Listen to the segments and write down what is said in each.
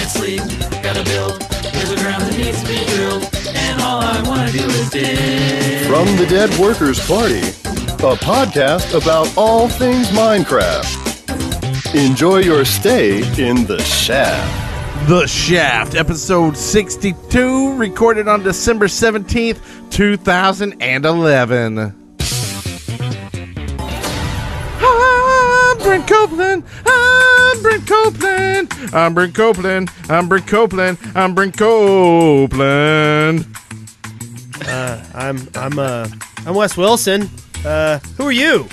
can't sleep, gotta build. Here's a ground that needs to be drilled, and all I wanna do is dig. From the Dead Workers Party, a podcast about all things Minecraft. Enjoy your stay in the shaft. The Shaft, episode 62, recorded on December 17th, 2011. I'm Brent Copeland. I'm Brent Copeland. I'm Brent Copeland. I'm Brent Copeland. I'm Brent Copeland. I'm Wes Wilson. Who are you?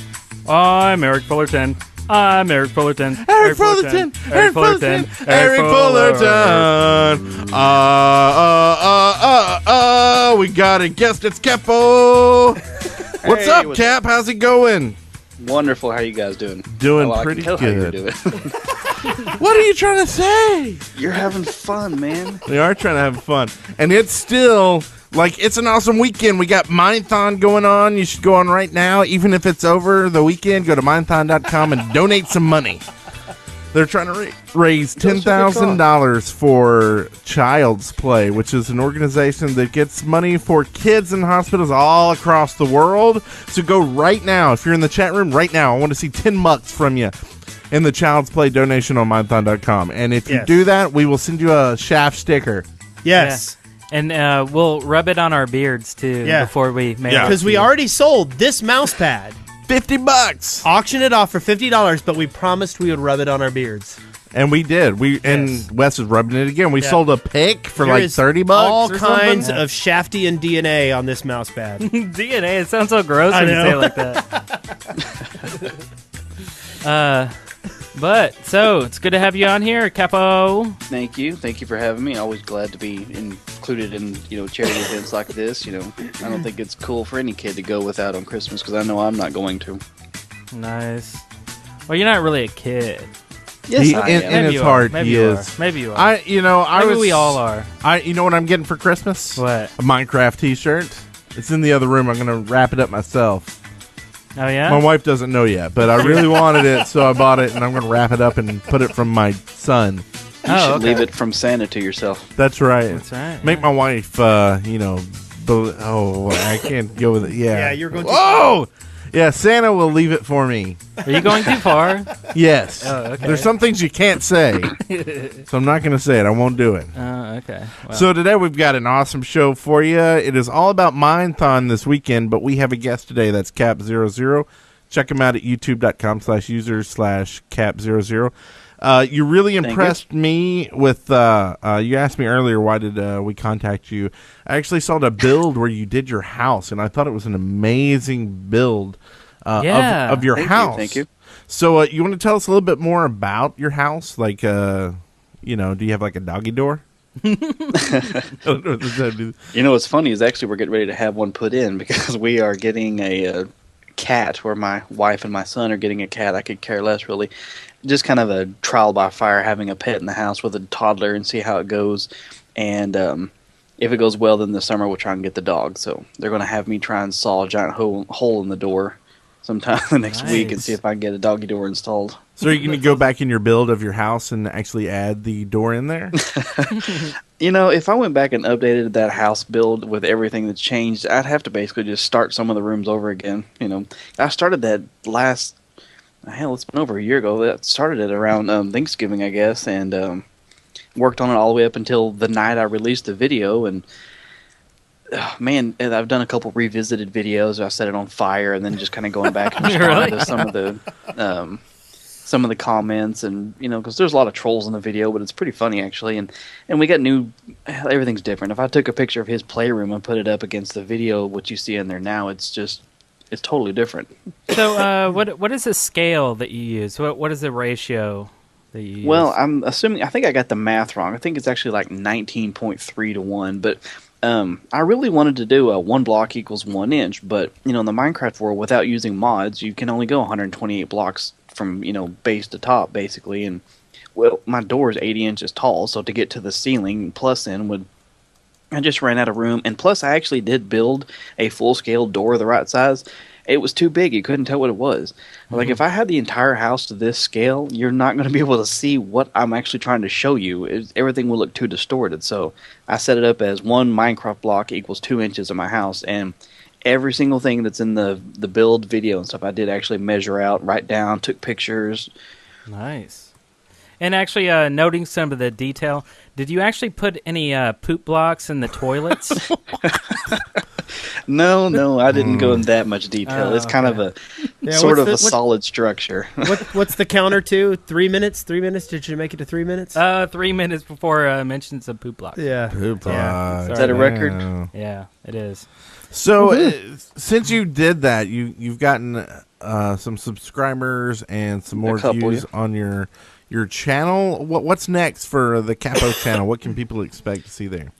I'm Eric Fullerton. I'm Eric Fullerton. Eric Fullerton. Eric Fullerton. Eric Fullerton. We got a guest. It's Capp00. What's up, Cap? How's it going? Wonderful. How you guys doing? Doing well, pretty I can tell good. How you're doing. What are you trying to say? You're having fun, man. We are trying to have fun. And it's still, it's an awesome weekend. We got Minethon going on. You should go on right now. Even if it's over the weekend, go to minethon.com and donate some money. They're trying to raise $10,000 for Child's Play, which is an organization that gets money for kids in hospitals all across the world. So go right now. If you're in the chat room right now, I want to see 10 bucks from you in the Child's Play donation on minethon.com. And if you do that, we will send you a Shaft sticker. Yes. Yeah. And we'll rub it on our beards, too, before we mail it. Because we already sold this mouse pad. $50. Auction it off for $50, but we promised we would rub it on our beards. And we did. And Wes is rubbing it again. We sold a pick for $30. All or kinds something. of Shaftian DNA on this mouse pad. DNA, it sounds so gross when you say it like that. So it's good to have you on here, Capp00. Thank you for having me. Always glad to be included in charity events like this. I don't think it's cool for any kid to go without on Christmas because I know I'm not going to. Nice. Well, you're not really a kid. Yes, I am. In his heart, he is. Maybe you are. Maybe we all are. You know what I'm getting for Christmas? What? A Minecraft T-shirt. It's in the other room. I'm gonna wrap it up myself. Oh yeah. My wife doesn't know yet, but I really wanted it, so I bought it, and I'm gonna wrap it up and put it from my son. You should leave it from Santa to yourself. That's right. That's right. Make my wife, I can't go with it. Yeah. Yeah, you're going to. Whoa! Yeah, Santa will leave it for me. Are you going too far? Yes. Oh, okay. There's some things you can't say, so I'm not going to say it. I won't do it. Okay. Well. So today we've got an awesome show for you. It is all about Minethon this weekend, but we have a guest today. That's Capp00. Check him out at youtube.com/users/Capp00. You really impressed me with, you asked me earlier, why did we contact you? I actually saw the build where you did your house, and I thought it was an amazing build of your house. Thank you. So you want to tell us a little bit more about your house? Do you have like a doggy door? What's funny is actually we're getting ready to have one put in because we are getting a cat, where my wife and my son are getting a cat. I could care less, really. Just kind of a trial by fire, having a pet in the house with a toddler and see how it goes. And if it goes well, then this summer we'll try and get the dog. So they're going to have me try and saw a giant hole in the door sometime the next week and see if I can get a doggy door installed. So are you going to go back in your build of your house and actually add the door in there? If I went back and updated that house build with everything that's changed, I'd have to basically just start some of the rooms over again. I started that it's been over a year ago. That started it around Thanksgiving, I guess, and worked on it all the way up until the night I released the video. And I've done a couple revisited videos. I set it on fire, and then just kind of going back and responding to some of the comments, and because there's a lot of trolls in the video, but it's pretty funny actually. And we got everything's different. If I took a picture of his playroom and put it up against the video, what you see in there now, it's totally different. So what is the scale that you use? What is the ratio that you use? Well, I think I got the math wrong. I think it's actually like 19.3 to 1, but I really wanted to do a 1 block equals 1 inch, but in the Minecraft world, without using mods, you can only go 128 blocks from base to top, basically. And my door is 80 inches tall, so to get to the ceiling, plus in would I just ran out of room, and plus I actually did build a full-scale door the right size. It was too big. You couldn't tell what it was. Like, if I had the entire house to this scale, you're not going to be able to see what I'm actually trying to show you. Everything will look too distorted. So I set it up as one Minecraft block equals 2 inches of my house, and every single thing that's in the build video and stuff, I did actually measure out, write down, took pictures. Nice. And actually, noting some of the detail, did you actually put any poop blocks in the toilets? No, I didn't go in that much detail. It's kind of a sort of a solid structure. What's the counter to? 3 minutes? 3 minutes? Did you make it to 3 minutes? 3 minutes before mentions of poop blocks. Yeah. Poop Yeah. Is that a record? Yeah, it is. So since you did that, you've gotten some subscribers and some more views on your channel. What's next for the Capp00 channel? What can people expect to see there?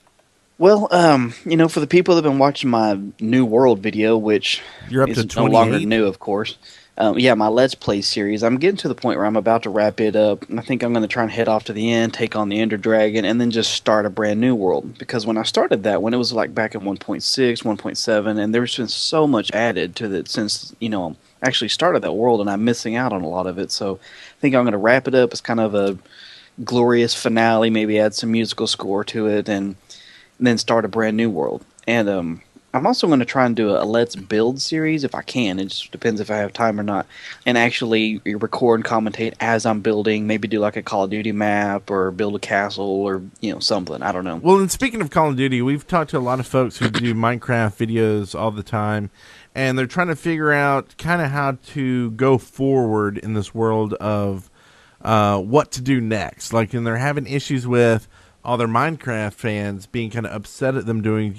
Well, for the people that have been watching my New World video, which You're up to is no 28? longer new, of course. My Let's Play series. I'm getting to the point where I'm about to wrap it up. I think I'm going to try and head off to the end, take on the Ender Dragon, and then just start a brand new world. Because when I started that, when it was like back in 1.6, 1.7, and there's been so much added to it since, I actually started that world, and I'm missing out on a lot of it. So I think I'm going to wrap it up as kind of a glorious finale, maybe add some musical score to it, and then start a brand new world. And I'm also going to try and do a Let's Build series if I can. It just depends if I have time or not. And actually record and commentate as I'm building. Maybe do like a Call of Duty map or build a castle or something. I don't know. Well, and speaking of Call of Duty, we've talked to a lot of folks who do Minecraft videos all the time, and they're trying to figure out kind of how to go forward in this world of what to do next. Like, and they're having issues with all their Minecraft fans being kind of upset at them doing,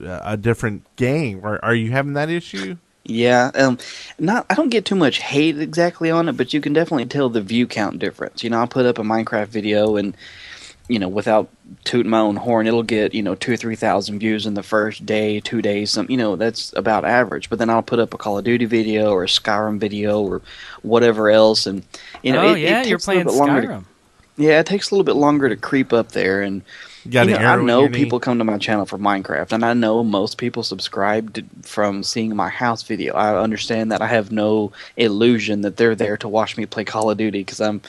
a different game. Are you having that issue? Yeah, I don't get too much hate exactly on it, but you can definitely tell the view count difference. I'll put up a Minecraft video and, without tooting my own horn, it'll get, 2,000 or 3,000 views in the first day, 2 days, that's about average. But then I'll put up a Call of Duty video or a Skyrim video or whatever else, and, you're playing Skyrim. Yeah, it takes a little bit longer to creep up there, and I know people come to my channel for Minecraft, and I know most people subscribe from seeing my house video. I understand that. I have no illusion that they're there to watch me play Call of Duty, because I'm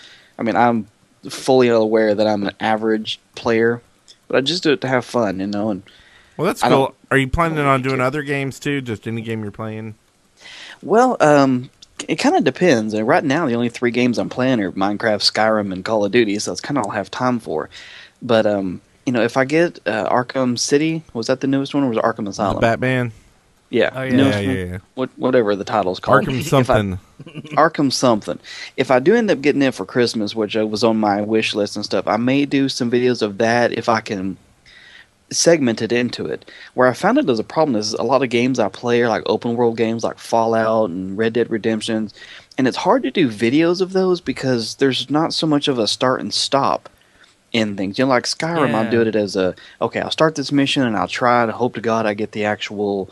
fully aware that I'm an average player, but I just do it to have fun, And well, that's cool. Are you planning on doing other games too? Just any game you're playing? Well, it kind of depends. And right now, the only 3 games I'm playing are Minecraft, Skyrim, and Call of Duty, so that's kind of all I have time for. But, if I get Arkham City, was that the newest one, or was it Arkham Asylum? The Batman? Yeah. Oh, Yeah. Whatever the title's called. Arkham something. Arkham something. If I do end up getting it for Christmas, which was on my wish list and stuff, I may do some videos of that if I can segmented into it. Where I found it as a problem is a lot of games I play are like open world games like Fallout and Red Dead Redemption, and it's hard to do videos of those because there's not so much of a start and stop in things. Like Skyrim, I'll do it as I'll start this mission and I'll try to hope to God I get the actual,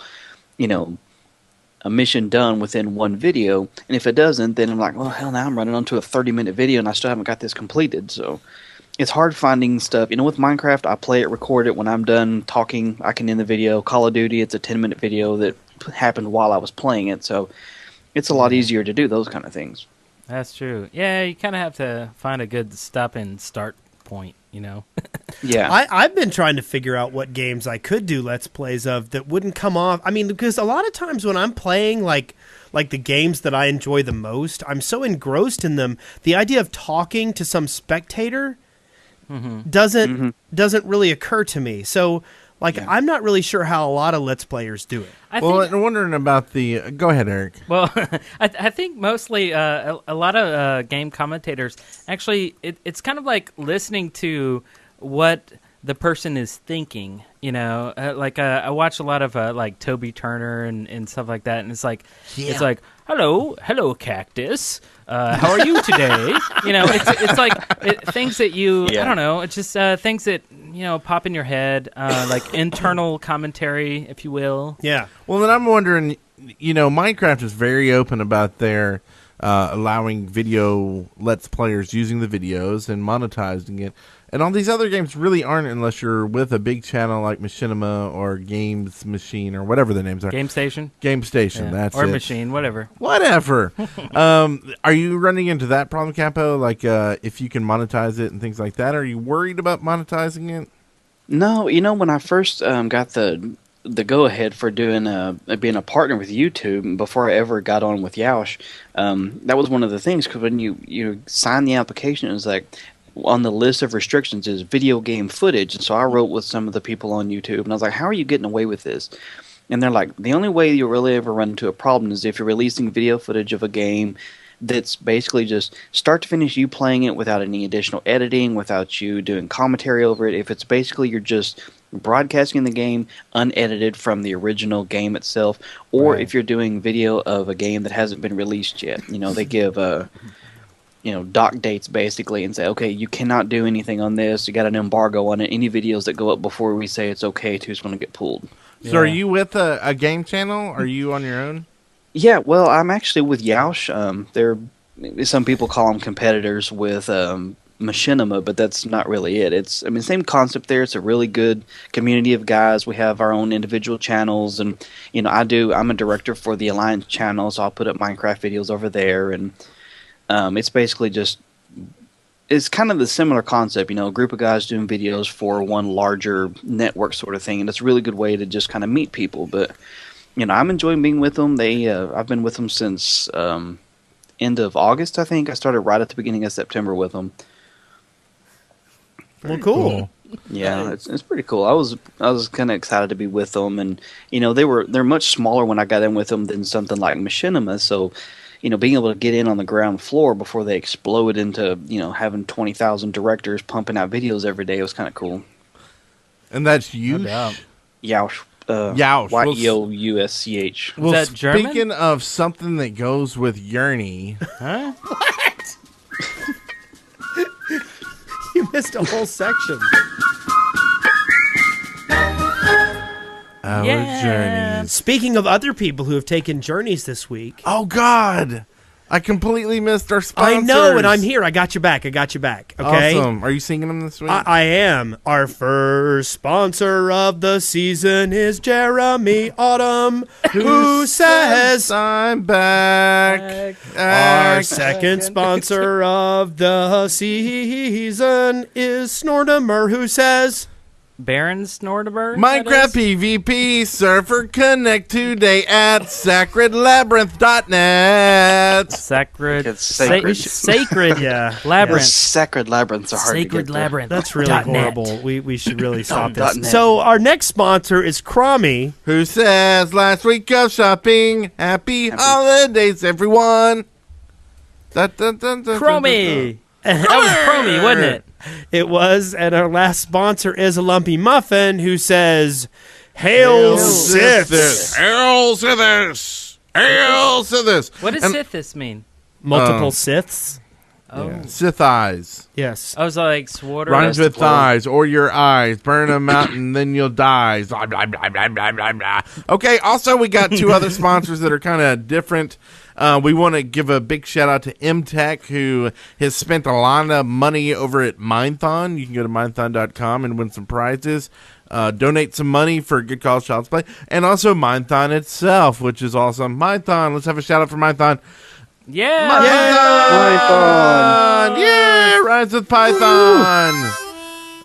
a mission done within one video, and if it doesn't, then I'm like, well, hell, now I'm running onto a 30-minute video and I still haven't got this completed, so it's hard finding stuff. With Minecraft, I play it, record it. When I'm done talking, I can end the video. Call of Duty, it's a 10-minute video that happened while I was playing it, so it's a lot easier to do those kind of things. That's true. Yeah, you kind of have to find a good stop and start point, Yeah. I've been trying to figure out what games I could do Let's Plays of that wouldn't come off. I mean, because a lot of times when I'm playing, like the games that I enjoy the most, I'm so engrossed in them, the idea of talking to some spectator doesn't really occur to me. So, I'm not really sure how a lot of Let's Players do it. I'm wondering about the... Go ahead, Eric. Well, I think mostly a lot of game commentators, actually, it's kind of like listening to what the person is thinking, I watch a lot of like Toby Turner and stuff like that, and it's like, hello Cactus, how are you today? It's like things that you, I don't know, it's just things that pop in your head, like internal commentary, if you will. Yeah. Well, then I'm wondering, Minecraft is very open about their allowing video Let's Players using the videos and monetizing it. And all these other games really aren't unless you're with a big channel like Machinima or Games Machine or whatever the names are. Game Station? Game Station, Yeah. that's or it. Machine, whatever. Whatever. Are you running into that problem, Capo? Like if you can monetize it and things like that? Are you worried about monetizing it? No, when I first got the go ahead for doing being a partner with YouTube before I ever got on with Yaush, that was one of the things, because when you sign the application, it was like on the list of restrictions is video game footage. And so I wrote with some of the people on YouTube, and I was like, how are you getting away with this? And they're like, the only way you'll really ever run into a problem is if you're releasing video footage of a game that's basically just start to finish you playing it without any additional editing, without you doing commentary over it. If it's basically you're just broadcasting the game unedited from the original game itself, or if you're doing video of a game that hasn't been released yet. They give dock dates basically and say, okay, you cannot do anything on this. You got an embargo on it. Any videos that go up before we say it's okay to is going to get pulled. So are you with a game channel? Are you on your own? Yeah, well, I'm actually with Yaush. Some people call them competitors with Machinima, but that's not really it. Same concept there. It's a really good community of guys. We have our own individual channels, and I'm a director for the Alliance channel, so I'll put up Minecraft videos over there, and it's basically it's kind of the similar concept, a group of guys doing videos for one larger network sort of thing, and it's a really good way to just kind of meet people. But I'm enjoying being with them. I've been with them since end of August, I think. I started right at the beginning of September with them. Well, cool. Yeah, it's pretty cool. I was kind of excited to be with them, and they're much smaller when I got in with them than something like Machinima. So, being able to get in on the ground floor before they explode into having 20,000 directors pumping out videos every day was kind of cool. And that's you. Yaush. Yaush. Youusch. Well, Is that German? speaking of something that goes with Yearny, Huh? What? You missed a whole section. our Yeah. journeys. Speaking of other people who have taken journeys this week. Oh God, I completely missed our sponsors. I know, and I'm here. I got your back. Okay. Awesome. Are you singing them this week? I am. Our first sponsor of the season is Jeremy Autumn, who says I'm back. our second sponsor of the season is Snortimer, who says Baron Snortimer? Minecraft PvP server connect today at sacredlabyrinth.net. Sacred. It's sacred. Sacred Yeah. Labyrinth. Sacred labyrinths are hard to Sacred get Labyrinth. That's really dot net. horrible. We should really stop dot this. net. So our next sponsor is Crommy. Who says last week of shopping? Happy holidays, everyone. Chromie. That was Chromie, wasn't it? It was, and our last sponsor is a Lumpy Muffin, who says, "Hail Siths!" Hail Sithis! Hail Sithis! What does And- Sithis mean? Multiple Siths. Oh. Sith eyes. Yes. I was like, Swatter. Rhymes with the floor. thighs or your eyes. Burn them out and then you'll die. Blah, blah, blah, blah, blah, blah, blah. Okay, also we got two other sponsors that are kind of different. We want to give a big shout out to MTech, who has spent a lot of money over at Minethon. You can go to minethon.com and win some prizes. Donate some money for Good Cause Child's Play. And also Minethon itself, which is awesome. Minethon, let's have a shout out for Minethon. Yeah. Python! Yeah, Rhymes with Python.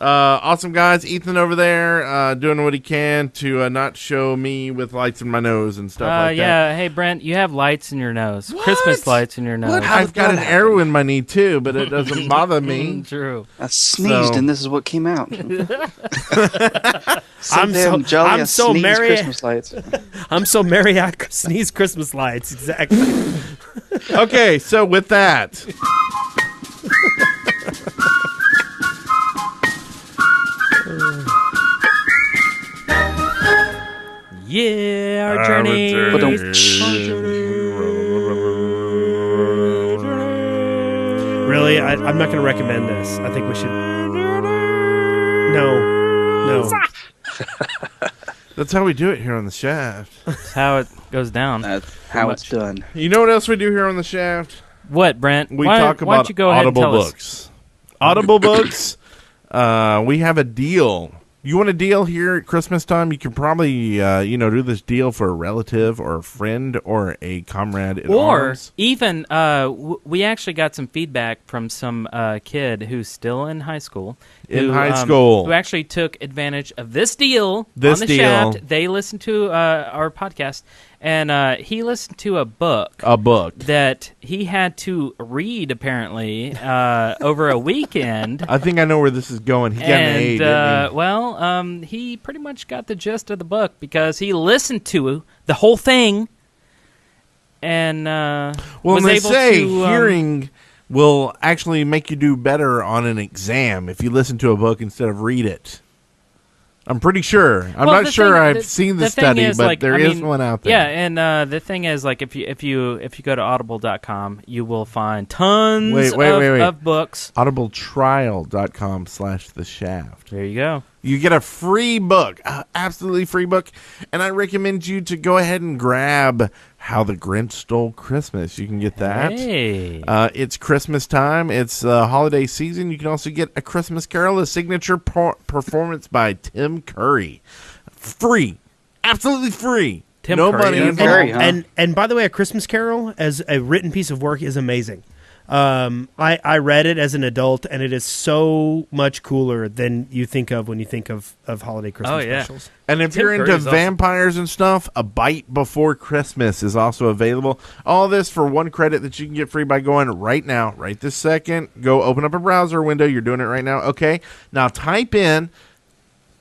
Awesome guys. Ethan over there doing what he can to not show me with lights in my nose and stuff like that. Yeah. Hey, Brent, you have lights in your nose. Christmas lights in your nose. What? I've got an arrow in my knee too, but it doesn't bother me. True. I sneezed So- and this is what came out. I'm damn jolly, I so sneezed merry. Christmas lights. I'm so merry I could sneeze Christmas lights. Exactly. Okay, so with that, Yeah, our journey. Really, I'm not going to recommend this. I think we should. No. that's how we do it here on the Shaft. That's how it goes down. That's how it's done. You know what else we do here on the Shaft? What, Brent? We why talk don't about you go ahead and Audible tell us? books. Audible books. We have a deal. You want a deal here at Christmas time? You can probably, do this deal for a relative or a friend or a comrade in Or arms. even, we actually got some feedback from some kid who's still in high school. In high school. Who actually took advantage of this deal This on the deal. Shaft. They listened to our podcast, and he listened to a book. A book. That he had to read, apparently, over a weekend. I think I know where this is going. He got an A, didn't he? He pretty much got the gist of the book because he listened to the whole thing and was they able say to hearing will actually make you do better on an exam if you listen to a book instead of read it. I'm pretty sure. I'm Well, not sure thing- I've seen the thing study, is, but there is one out there. Yeah, and the thing is, like, if you go to audible.com, you will find tons Wait. of books. audibletrial.com/the shaft. There you go. You get a free book, absolutely free book, and I recommend you to go ahead and grab How the Grinch Stole Christmas. You can get that. Hey. It's Christmas time. It's holiday season. You can also get A Christmas Carol, a signature performance by Tim Curry. Free. Absolutely free. Tim no Curry, money that's involved. Curry, huh? And by the way, A Christmas Carol as a written piece of work is amazing. I read it as an adult, and it is so much cooler than you think of when you think of holiday Christmas specials. And if Tim you're into Curry's awesome. vampires and stuff, A Bite Before Christmas is also available. All this for one credit that you can get free by going right now, right this second. Go open up a browser window. You're doing it right now. Okay. Now type in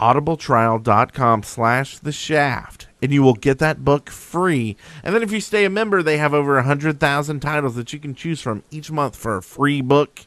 audibletrial.com/the shaft, and you will get that book free. And then if you stay a member, they have over 100,000 titles that you can choose from each month for a free book.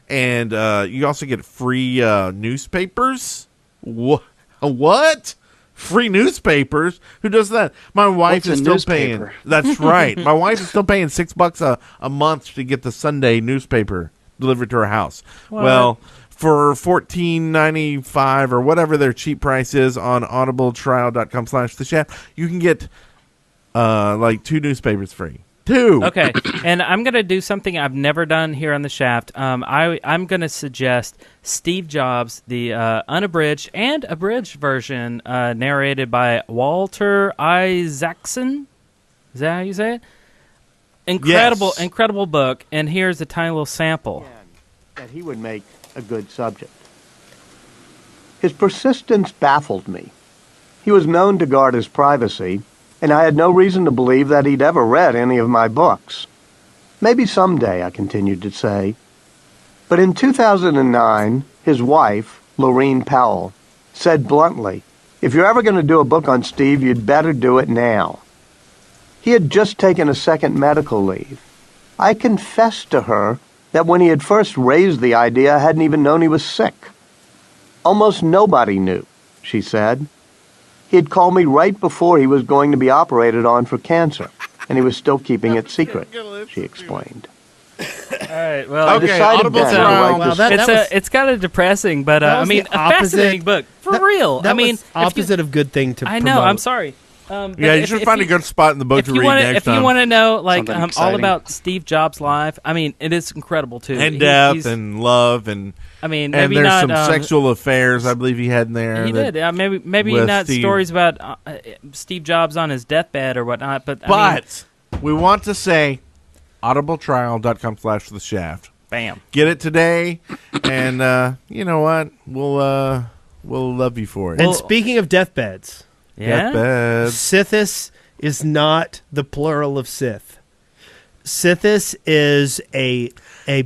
And you also get free newspapers. What? Free newspapers? Who does that? My wife What's is a still newspaper? paying. That's right. My wife is still paying $6 a month to get the Sunday newspaper delivered to her house. What? Well, for $14.95 or whatever their cheap price is on audibletrial.com/the shaft, you can get like 2 newspapers free. 2. Okay, and I'm going to do something I've never done here on the Shaft. I'm going to suggest Steve Jobs, the unabridged and abridged version, narrated by Walter Isaacson. Is that how you say it? Incredible book, and here's a tiny little sample. That he would make a good subject. His persistence baffled me. He was known to guard his privacy, and I had no reason to believe that he'd ever read any of my books. Maybe someday, I continued to say. But in 2009, his wife, Lorene Powell, said bluntly, "If you're ever going to do a book on Steve, you'd better do it now." He had just taken a second medical leave. I confessed to her that when he had first raised the idea, I hadn't even known he was sick. "Almost nobody knew," she said. "He had called me right before he was going to be operated on for cancer, and he was still keeping it secret," she explained. All right, well, I Okay, decided Audible then to Trial. write Wow, this that- it's kind of depressing, but that I was mean, the a opposite- fascinating book for real. That I mean, was opposite of good thing to I promote. know. I'm sorry. But Yeah, you if- should if find a good spot in the book if to you read wanna- next If time. you want to know, like, Something all exciting. about Steve Jobs' life, I mean, it is incredible too. And He- death he's- and love and I mean, and maybe there's not some sexual affairs I believe he had in there. He that- did. Maybe with not Steve. stories about Steve Jobs on his deathbed or whatnot. But I mean, But we want to say audibletrial.com/the shaft. bam. Get it today, and you know what? We'll love you for it. And speaking of deathbeds, Yeah. Deathbed. Sithis is not the plural of Sith. Sithis is a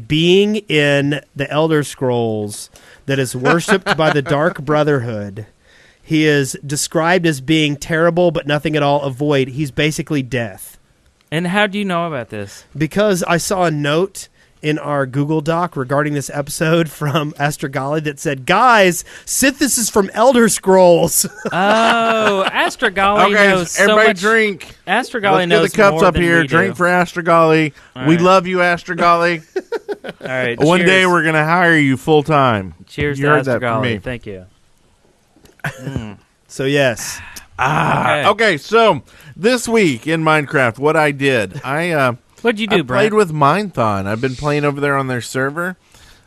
being in the Elder Scrolls that is worshipped by the Dark Brotherhood. He is described as being terrible but nothing at all a void. He's basically death. And how do you know about this? Because I saw a note in our Google Doc regarding this episode from Astragali that said, "Guys, Sithis is from Elder Scrolls." Oh, Astragali Okay, knows so everybody much. drink. Astragali Let's knows get the cups more up than here. we Drink do. for Astragali. All We right. love you, Astragali. All right. One cheers. day we're gonna hire you full time. Cheers You to heard that from Astragali. me. Thank you. So yes. Okay. Okay, so this week in Minecraft, what I did, I What'd you do, I Brent? played with Mindthon. I've been playing over there on their server.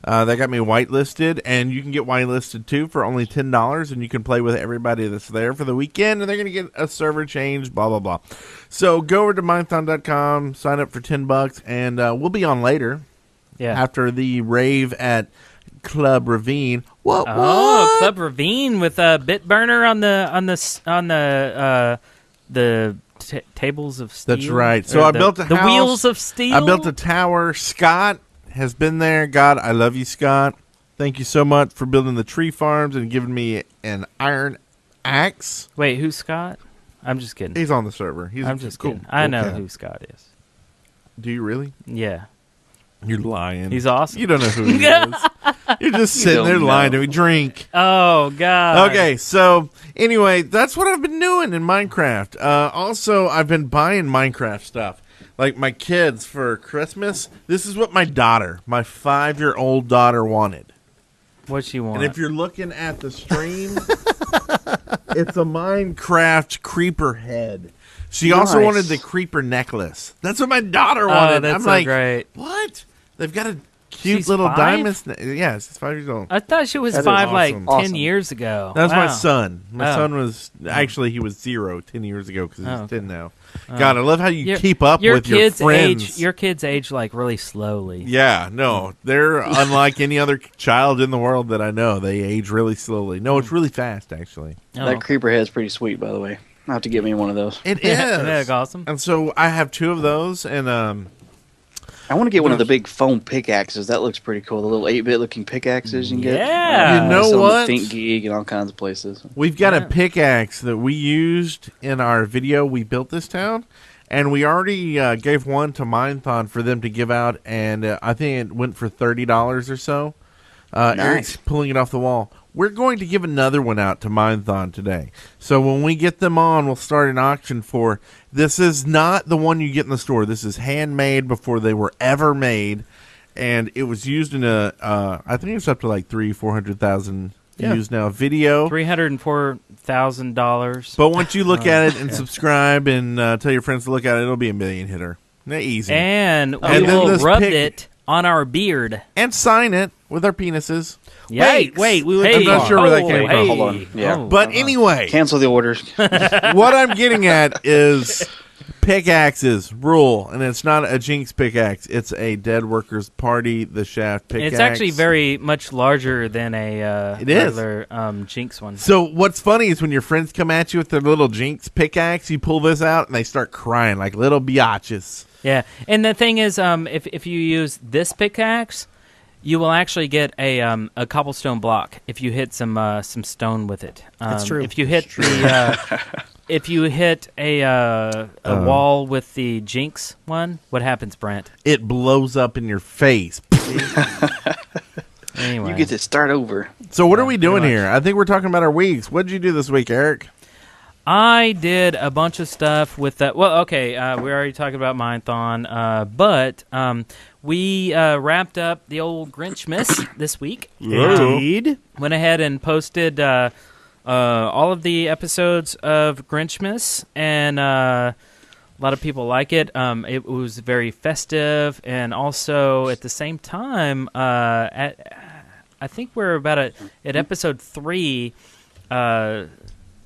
They got me whitelisted, and you can get whitelisted too for only $10, and you can play with everybody that's there for the weekend, and they're going to get a server change, blah, blah, blah. So go over to mindthon.com, sign up for $10, and we'll be on later after the rave at Club Ravine. What? Club Ravine with Bitburner on the tables of steel. That's right. So Or I built a the house. wheels of steel. I built a tower. Scott has been there. God, I love you, Scott. Thank you so much for building the tree farms and giving me an iron axe. Wait, who's Scott? I'm just kidding. He's on the server. I'm just kidding. I know who Scott is. Do you really? Yeah. You're lying. He's awesome. You don't know who he is. You're just sitting there lying to me. Drink. Oh, God. Okay, so anyway, that's what I've been doing in Minecraft. Also, I've been buying Minecraft stuff. Like my kids for Christmas, this is what my 5-year-old daughter wanted. What she want? And if you're looking at the stream, it's a Minecraft creeper head. She also wanted the creeper necklace. That's what my daughter wanted. Oh, that's I'm so like, great. what? They've got a cute She's little 5? diamond. Yeah, she's 5 years old. I thought she was That is 5 like awesome. 10 Awesome. years ago. That's my Wow. son. My Oh. son was actually he was 0 10 years ago because he's Oh, okay. 10 now. God, I love how you keep up your with your kids friends. Your kids age like really slowly. Yeah, no, they're unlike any other child in the world that I know. They age really slowly. No, it's really fast actually. Oh. That creeper head's pretty sweet, by the way. I'll have to get me one of those. It is. Isn't that awesome? And so I have 2 of those, and I want to get one of the big foam pickaxes. That looks pretty cool. The little 8-bit looking pickaxes you can get. Yeah. You know Some what? Think Geek and all kinds of places. we've got a pickaxe that we used in our video. We built this town, and we already gave one to Mindthon for them to give out, and I think it went for $30 or so. Eric's pulling it off the wall. We're going to give another one out to Mindthon today. So when we get them on, we'll start an auction for. This is not the one you get in the store. This is handmade before they were ever made, and it was used in a. I think it's up to like 400,000 views now. Video. $304,000. But once you look at it and subscribe and tell your friends to look at it, it'll be a million hitter. Easy. And we And then will this rub pic- it on our beard. And sign it with our penises. Yikes. Wait, we went Hey, I'm not sure where that came from. Hold on. Yeah. But anyway, Cancel the orders. what I'm getting at is pickaxes rule, and it's not a Jinx pickaxe. It's a Dead Workers Party, the Shaft pickaxe. It's actually very much larger than a It is. regular Jinx one. So what's funny is when your friends come at you with their little Jinx pickaxe, you pull this out, and they start crying like little biatches. Yeah, and the thing is, if you use this pickaxe, you will actually get a cobblestone block if you hit some stone with it. That's true. If you hit if you hit a wall with the Jinx one, what happens, Brent? It blows up in your face. Anyway, You get to start over. So what are we doing pretty here? I think we're talking about our weeks. What did you do this week, Eric? I did a bunch of stuff with that. Well, okay, we already talked about Mindthon, but we wrapped up the old Grinchmas this week. Indeed. Went ahead and posted all of the episodes of Grinchmas, and a lot of people like it. It was very festive, and also at the same time, I think we're about at episode 3.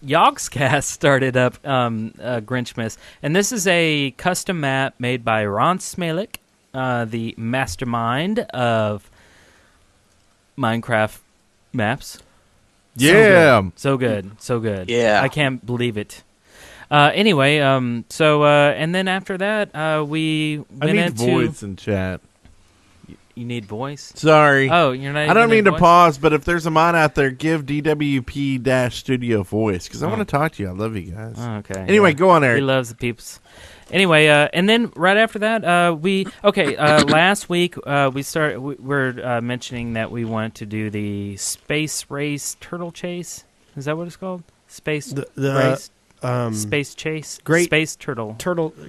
Yogscast started up Grinchmas, and this is a custom map made by Ron Smalek, the mastermind of Minecraft maps. Yeah. So good. Yeah. I can't believe it. Anyway, and then after that, we I went need into... voice in chat. You need voice? Sorry. Oh, you're not. I don't even mean in to voice? pause, but if there's a mod out there, give DWP-Studio voice, because I want to talk to you. I love you guys. Oh, okay. Anyway, go on, He Eric. loves the peeps. Anyway, and then right after that, last week we're mentioning that we want to do the space race turtle chase. Is that what it's called? Space race, space chase, Great space turtle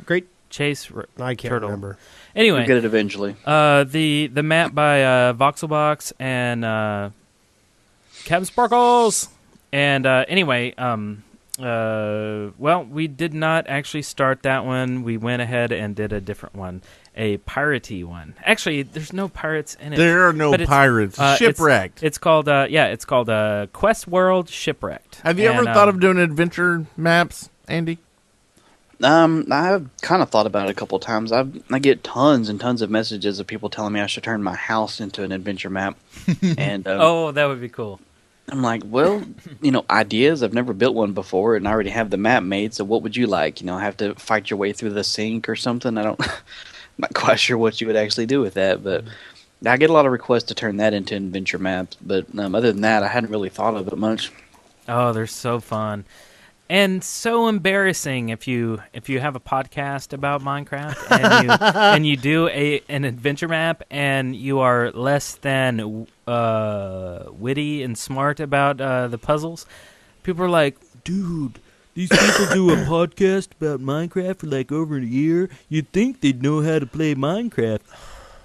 Great. chase. I can't turtle. remember. We'll Anyway, get it eventually. the map by Voxelbox and Cab Sparkles, and anyway, Well, we did not actually start that one. We went ahead and did a different one, a piratey one. Actually, there's no pirates in it. There are no but it's, pirates. Shipwrecked. It's called Quest World Shipwrecked. Have you ever thought of doing adventure maps, Andy? I've kind of thought about it a couple of times. I get tons and tons of messages of people telling me I should turn my house into an adventure map. And oh, that would be cool. I'm like, well, ideas. I've never built one before, and I already have the map made. So what would you like? Have to fight your way through the sink or something. I'm not quite sure what you would actually do with that, but I get a lot of requests to turn that into adventure maps. But other than that, I hadn't really thought of it much. Oh, they're so fun. And so embarrassing if you have a podcast about Minecraft and you do an adventure map and you are less than witty and smart about the puzzles. People are like, dude, these people do a podcast about Minecraft for like over a year. You'd think they'd know how to play Minecraft.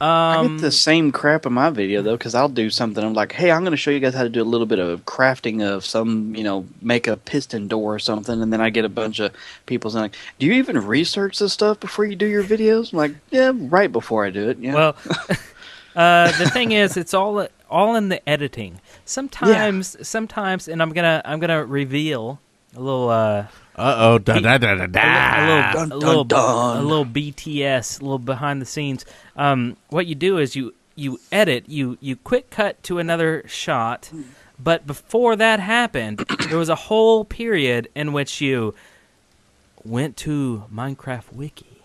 I get the same crap in my video, though, because I'll do something. I'm like, hey, I'm going to show you guys how to do a little bit of crafting of some, make a piston door or something. And then I get a bunch of people saying, like, do you even research this stuff before you do your videos? I'm like, yeah, right before I do it. Yeah. Well, the thing is, it's all in the editing. Sometimes, and I'm gonna reveal a little. Uh-oh, da-da-da-da-da. A little BTS, a little behind the scenes. What you do is you edit, you quick cut to another shot, but before that happened, there was a whole period in which you went to Minecraft Wiki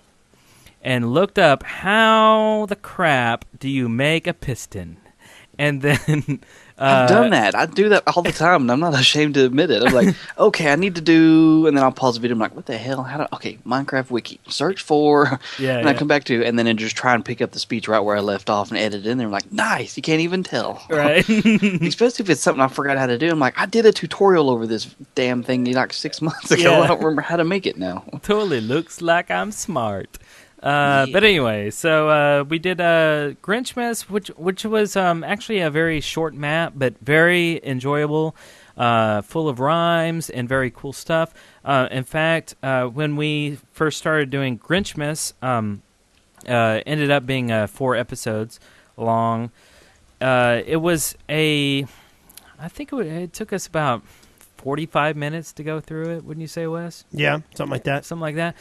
and looked up how the crap do you make a piston, and then I've done that. I do that all the time, and I'm not ashamed to admit it. I'm like, okay, I need to do, and then I'll pause the video. I'm like, what the hell? Okay, Minecraft Wiki, search for, and I come back to, and then I just try and pick up the speech right where I left off and edit it in there. I'm like, nice, you can't even tell. Right. Especially if it's something I forgot how to do. I'm like, I did a tutorial over this damn thing like 6 months ago. Yeah. I don't remember how to make it now. Totally looks like I'm smart. But anyway, so we did Grinchmas, which was actually a very short map, but very enjoyable, full of rhymes and very cool stuff. In fact, when we first started doing Grinchmas, ended up being 4 episodes long. It was I think it took us about 45 minutes to go through it, wouldn't you say, Wes? Yeah, something like that. Something like that.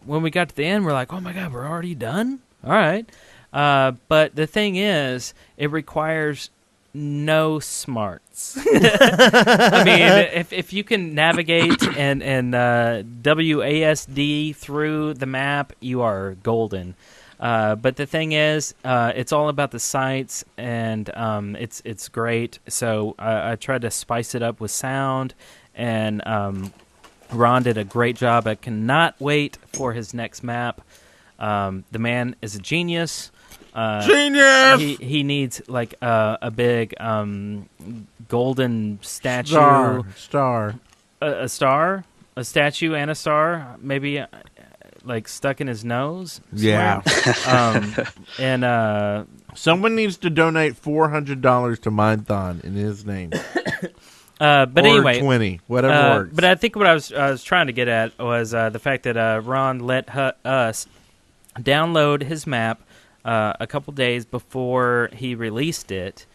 When we got to the end, we're like, oh my God, we're already done? All right. But the thing is, it requires no smarts. I mean, if you can navigate and WASD through the map, you are golden. But the thing is, it's all about the sights, and it's great. So I tried to spice it up with sound, and Ron did a great job. I cannot wait for his next map. The man is a genius. Genius! He needs like a big golden statue. Star. A star? A statue and a star? Maybe like stuck in his nose? Yeah. And someone needs to donate $400 to Minethon in his name. But or anyway, 20, whatever works. But I think what I was trying to get at was the fact that Ron let us download his map a couple days before he released it,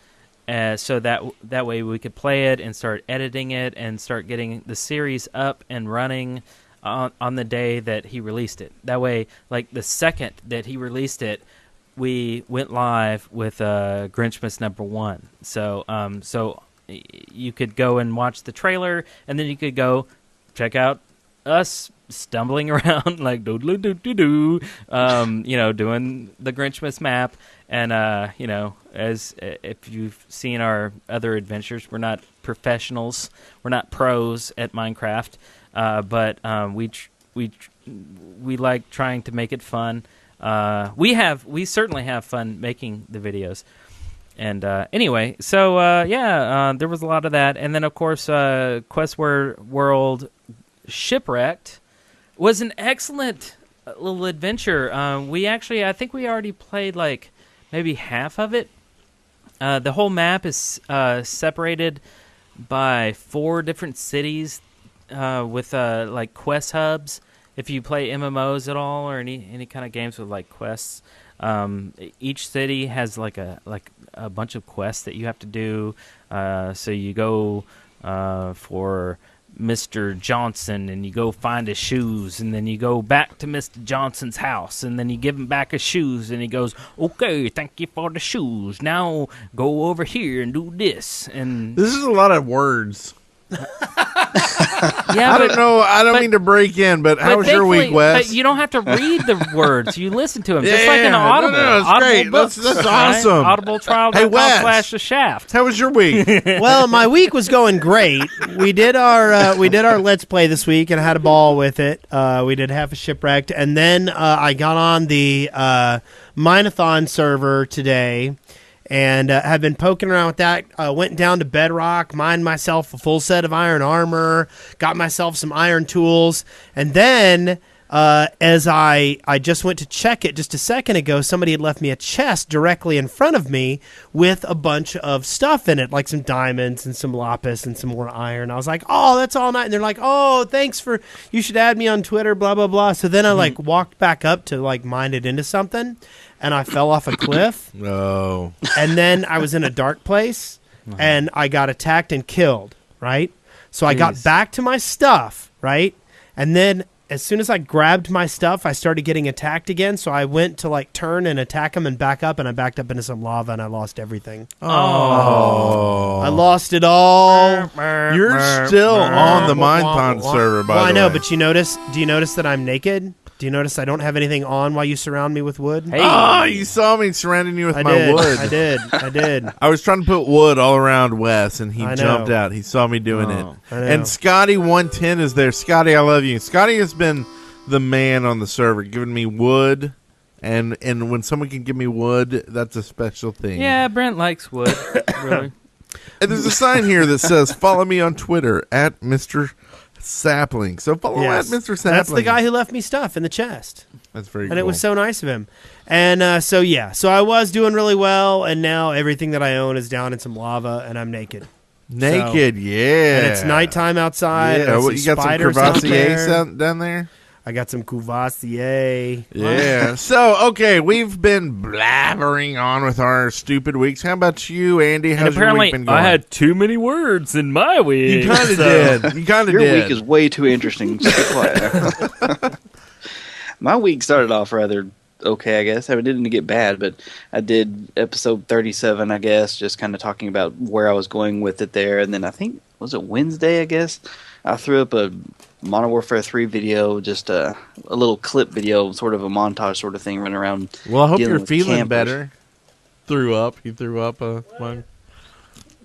so that way we could play it and start editing it and start getting the series up and running on the day that he released it. That way, like the second that he released it, we went live with Grinchmas #1. So you could go and watch the trailer, and then you could go check out us stumbling around like doodle doo doo doo, doing the Grinchmas map. And as if you've seen our other adventures, we're not professionals, we're not pros at Minecraft, but we like trying to make it fun. We certainly have fun making the videos. And anyway, so there was a lot of that, and then of course, Quest World Shipwrecked was an excellent little adventure. I think we already played like maybe half of it. The whole map is separated by 4 different cities with like quest hubs. If you play MMOs at all or any kind of games with like quests, each city has like a bunch of quests that you have to do. So you go for Mr. Johnson, and you go find his shoes, and then you go back to Mr. Johnson's house, and then you give him back his shoes, and he goes, "Okay, thank you for the shoes. Now go over here and do this." And This is a lot of words. yeah, I don't know. I don't mean to break in, but how was your week, Wes? But you don't have to read the words. You listen to them, just Yeah, like an no, Audible. no, it's Audible great. books, That's right? awesome. Audibletrial.com Wes. /The Shaft. How was your week? Well, my week was going great. We did our Let's Play this week and I had a ball with it. We did half a Shipwrecked, and then I got on the Minathon server today and have been poking around with that. Went down to Bedrock, mined myself a full set of iron armor, got myself some iron tools, and then as I just went to check it just a second ago, somebody had left me a chest directly in front of me with a bunch of stuff in it, like some diamonds and some lapis and some more iron. I was like, oh, that's all night. And they're like, oh, thanks for, you should add me on Twitter, blah, blah, blah. So then I like walked back up to like mine it into something, and I fell off a cliff. No. And then I was in a dark place, and I got attacked and killed, right? So I got back to my stuff, right? And then as soon as I grabbed my stuff, I started getting attacked again. So I went to like turn and attack him and back up, and I backed up into some lava, and I lost everything. Oh. I lost it all. You're still on the Minethon server, by the way. I know, but do you notice that I'm naked? Do you notice I don't have anything on while you surround me with wood? Hey. Oh, you saw me surrounding you with my wood. I did. I was trying to put wood all around Wes, and he I know. jumped out. He saw me doing it. I know. And Scotty110 is there. Scotty, I love you. Scotty has been the man on the server, giving me wood. And when someone can give me wood, that's a special thing. Yeah, Brent likes wood. Really. And there's a sign here that says, follow me on Twitter, at Mr. Sapling. So follow at Mr. Sapling. That's the guy who left me stuff in the chest. That's very cool. And it was so nice of him. And so I was doing really well, and now everything that I own is down in some lava, and I'm naked. Naked, yeah. And it's nighttime outside. Yeah, and you got some spiders out there. Crevassiers down there? I got some Cuvassier. Yeah. So, okay, we've been blabbering on with our stupid weeks. How about you, Andy? How's your week been going? I had too many words in my week. You kind of did. You kind of Your did. week is way too interesting. Just be quiet. My week started off rather okay, I guess. I didn't get bad, but I did episode 37, I guess, just kind of talking about where I was going with it there. And then I think, was it Wednesday, I guess? I threw up a Modern Warfare 3 video, just a little clip video, sort of a montage sort of thing, running around. Well, I hope dealing you're with feeling campers. better. Threw up. You threw up a one.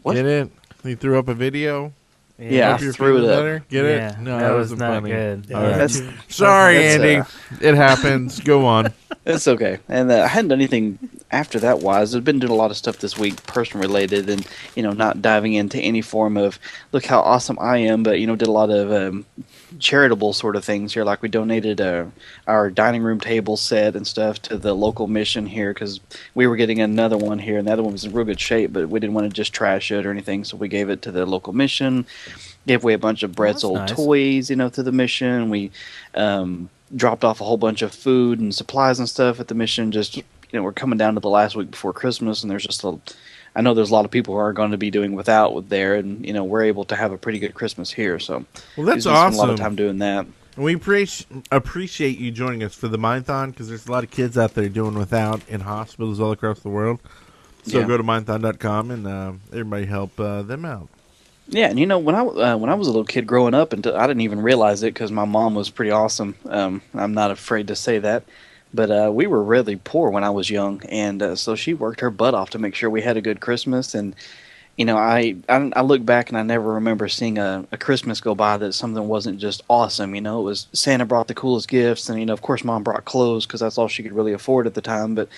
What? Get it? You threw up a video? Yeah, Hope I you're threw feeling it up. better? Get Yeah, it? No, that was wasn't not funny. good. All right. That's, Sorry, that's, Andy. It happens. Go on. it's okay. And I hadn't done anything after that wise. I've been doing a lot of stuff this week, personal related, and not diving into any form of look how awesome I am. But did a lot of charitable sort of things here. Like we donated our dining room table set and stuff to the local mission here because we were getting another one here, and the other one was in real good shape, but we didn't want to just trash it or anything, so we gave it to the local mission. Gave away a bunch of Brett's old nice. toys, to the mission. We dropped off a whole bunch of food and supplies and stuff at the mission. Just we're coming down to the last week before Christmas, and there's just I know there's a lot of people who are going to be doing without there, and we're able to have a pretty good Christmas here. So Well, that's we spent awesome. a lot of time doing that. We appreciate you joining us for the Minethon because there's a lot of kids out there doing without in hospitals all across the world. So Yeah. go to Minethon.com and everybody help them out. Yeah, and when I was a little kid growing up, and I didn't even realize it because my mom was pretty awesome. I'm not afraid to say that, but we were really poor when I was young, and so she worked her butt off to make sure we had a good Christmas. And I look back and I never remember seeing a Christmas go by that something wasn't just awesome. It was Santa brought the coolest gifts, and of course Mom brought clothes because that's all she could really afford at the time. But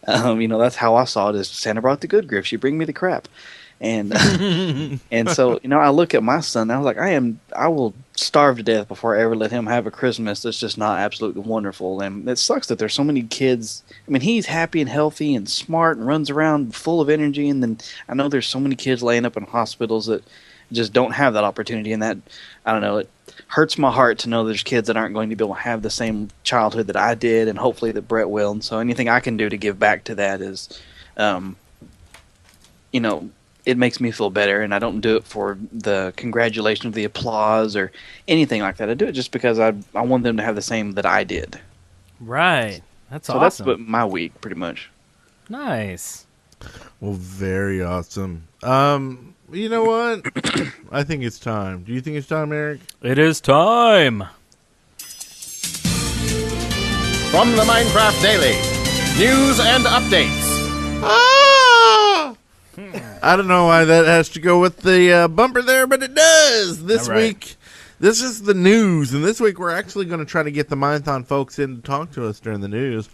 that's how I saw it: is Santa brought the good gifts, you bring me the crap. And and so I look at my son and I was like, I will starve to death before I ever let him have a Christmas that's just not absolutely wonderful. And it sucks that there's so many kids. I mean, he's happy and healthy and smart and runs around full of energy, and then I know there's so many kids laying up in hospitals that just don't have that opportunity, and that, I don't know, it hurts my heart to know there's kids that aren't going to be able to have the same childhood that I did, and hopefully that Brett will. And so anything I can do to give back to that is, it makes me feel better, and I don't do it for the congratulations, the applause, or anything like that. I do it just because I want them to have the same that I did. Right. That's so awesome. that's what my week, pretty much. Nice. Well, very awesome. You know what? I think it's time. Do you think it's time, Eric? It is time. From the Minecraft Daily, news and updates. I don't know why that has to go with the bumper there, but it does. This week, this is the news, and this week we're actually going to try to get the Minethon folks in to talk to us during the news,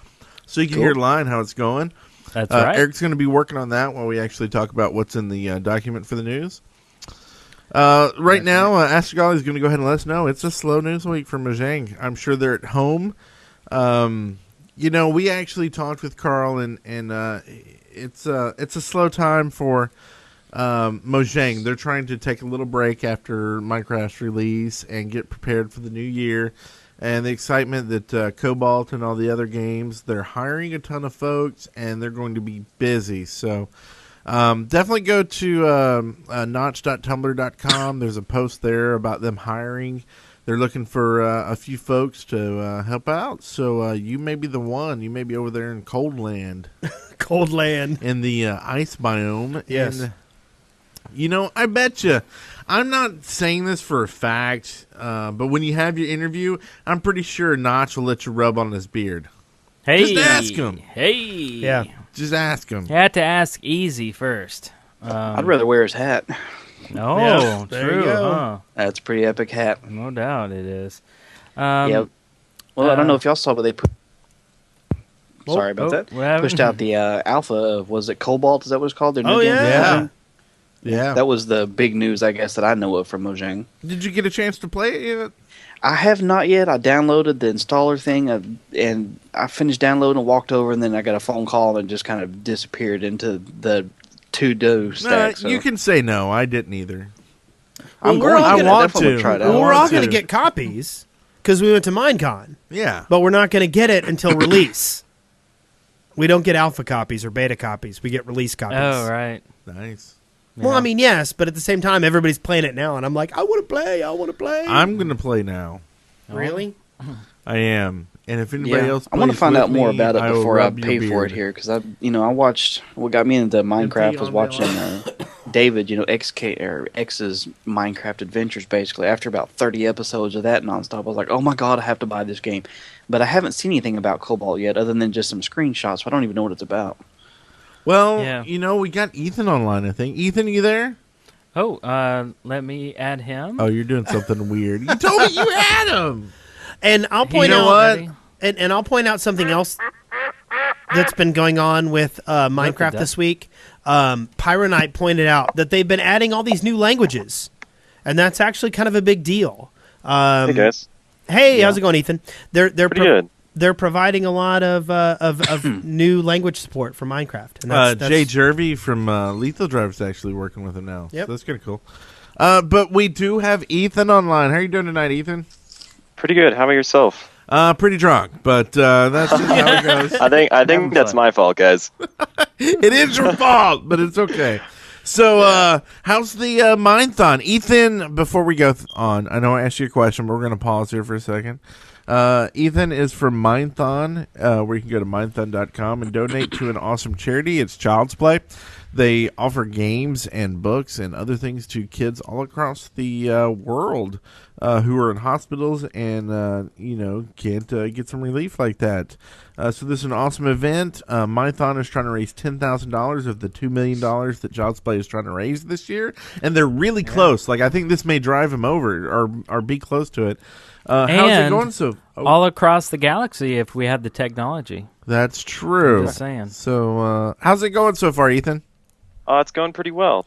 so you can hear live how it's going. That's right. Eric's going to be working on that while we actually talk about what's in the document for the news. Right now, Astrogolly is going to go ahead and let us know it's a slow news week for Mojang. I'm sure they're at home. We actually talked with Carl, and it's a slow time for Mojang. They're trying to take a little break after Minecraft's release and get prepared for the new year. And the excitement that Cobalt and all the other games, they're hiring a ton of folks, and they're going to be busy. So definitely go to notch.tumblr.com. There's a post there about them hiring. They're looking for a few folks to help out. So you may be the one. You may be over there in Cold Land. Cold Land. In the ice biome. Yes. And, I bet you. I'm not saying this for a fact, but when you have your interview, I'm pretty sure Notch will let you rub on his beard. Hey. Just ask him. Hey. Yeah. Just ask him. You had to ask easy first. I'd rather wear his hat. Oh, Yeah, there true, you go. huh? That's a pretty epic hat. No doubt it is. Yep. Well, I don't know if y'all saw, but they put. Sorry about that. What happened? Pushed out the alpha of, was it Cobalt? Is that what it's called? Their new Oh, game? yeah. Yeah. That was the big news, I guess, that I know of from Mojang. Did you get a chance to play it yet? I have not yet. I downloaded the installer thing, and I finished downloading and walked over, and then I got a phone call and just kind of disappeared into the to-do stack. So You can say no. I didn't either. I'm we're going all to. gonna- I want definitely to. would try it I out. Well, we're all want going to to. get copies because we went to Minecon, Yeah. but we're not going to get it until release. We don't get alpha copies or beta copies. We get release copies. Oh, right. Nice. Well, I mean, yes, but at the same time, everybody's playing it now, and I'm like, I want to play. I want to play. I'm going to play now. Really? I am. And if anybody else I want to plays find with out more me, about it I will before I rub your pay for it beard. here, because I watched what got me into Minecraft was watching David, X's Minecraft Adventures. Basically, after about 30 episodes of that nonstop, I was like, oh my god, I have to buy this game. But I haven't seen anything about Cobalt yet, other than just some screenshots. So I don't even know what it's about. Well, Yeah. we got Ethan online, I think. Ethan, you there? Oh, let me add him. Oh, you're doing something weird. You told me you had him. And I'll point know out what? And I'll point out something else that's been going on with Minecraft duck. this week. Pyronite pointed out that they've been adding all these new languages, and that's actually kind of a big deal. Hey guys, Hey, how's it going, Ethan? They're pretty good. They're providing a lot of new language support for Minecraft. And that's Jay Jervy from Lethal Drive is actually working with him now. Yep. So that's kind of cool. But we do have Ethan online. How are you doing tonight, Ethan? Pretty good. How about yourself? Pretty drunk, but that's just how it goes. I think that's my fault, guys. It is your fault, but it's okay. So, how's the Minethon? Ethan, before we go on, I know I asked you a question, but we're going to pause here for a second. Ethan is from Minethon, where you can go to minethon.com and donate to an awesome charity. It's Child's Play. They offer games and books and other things to kids all across the world who are in hospitals and, can't get some relief like that. So this is an awesome event. Minethon is trying to raise $10,000 of the $2 million that Child's Play is trying to raise this year. And they're really close. Like, I think this may drive them over or be close to it. How's it going? All across the galaxy if we had the technology. That's true. Just saying. So, how's it going so far, Ethan? It's going pretty well.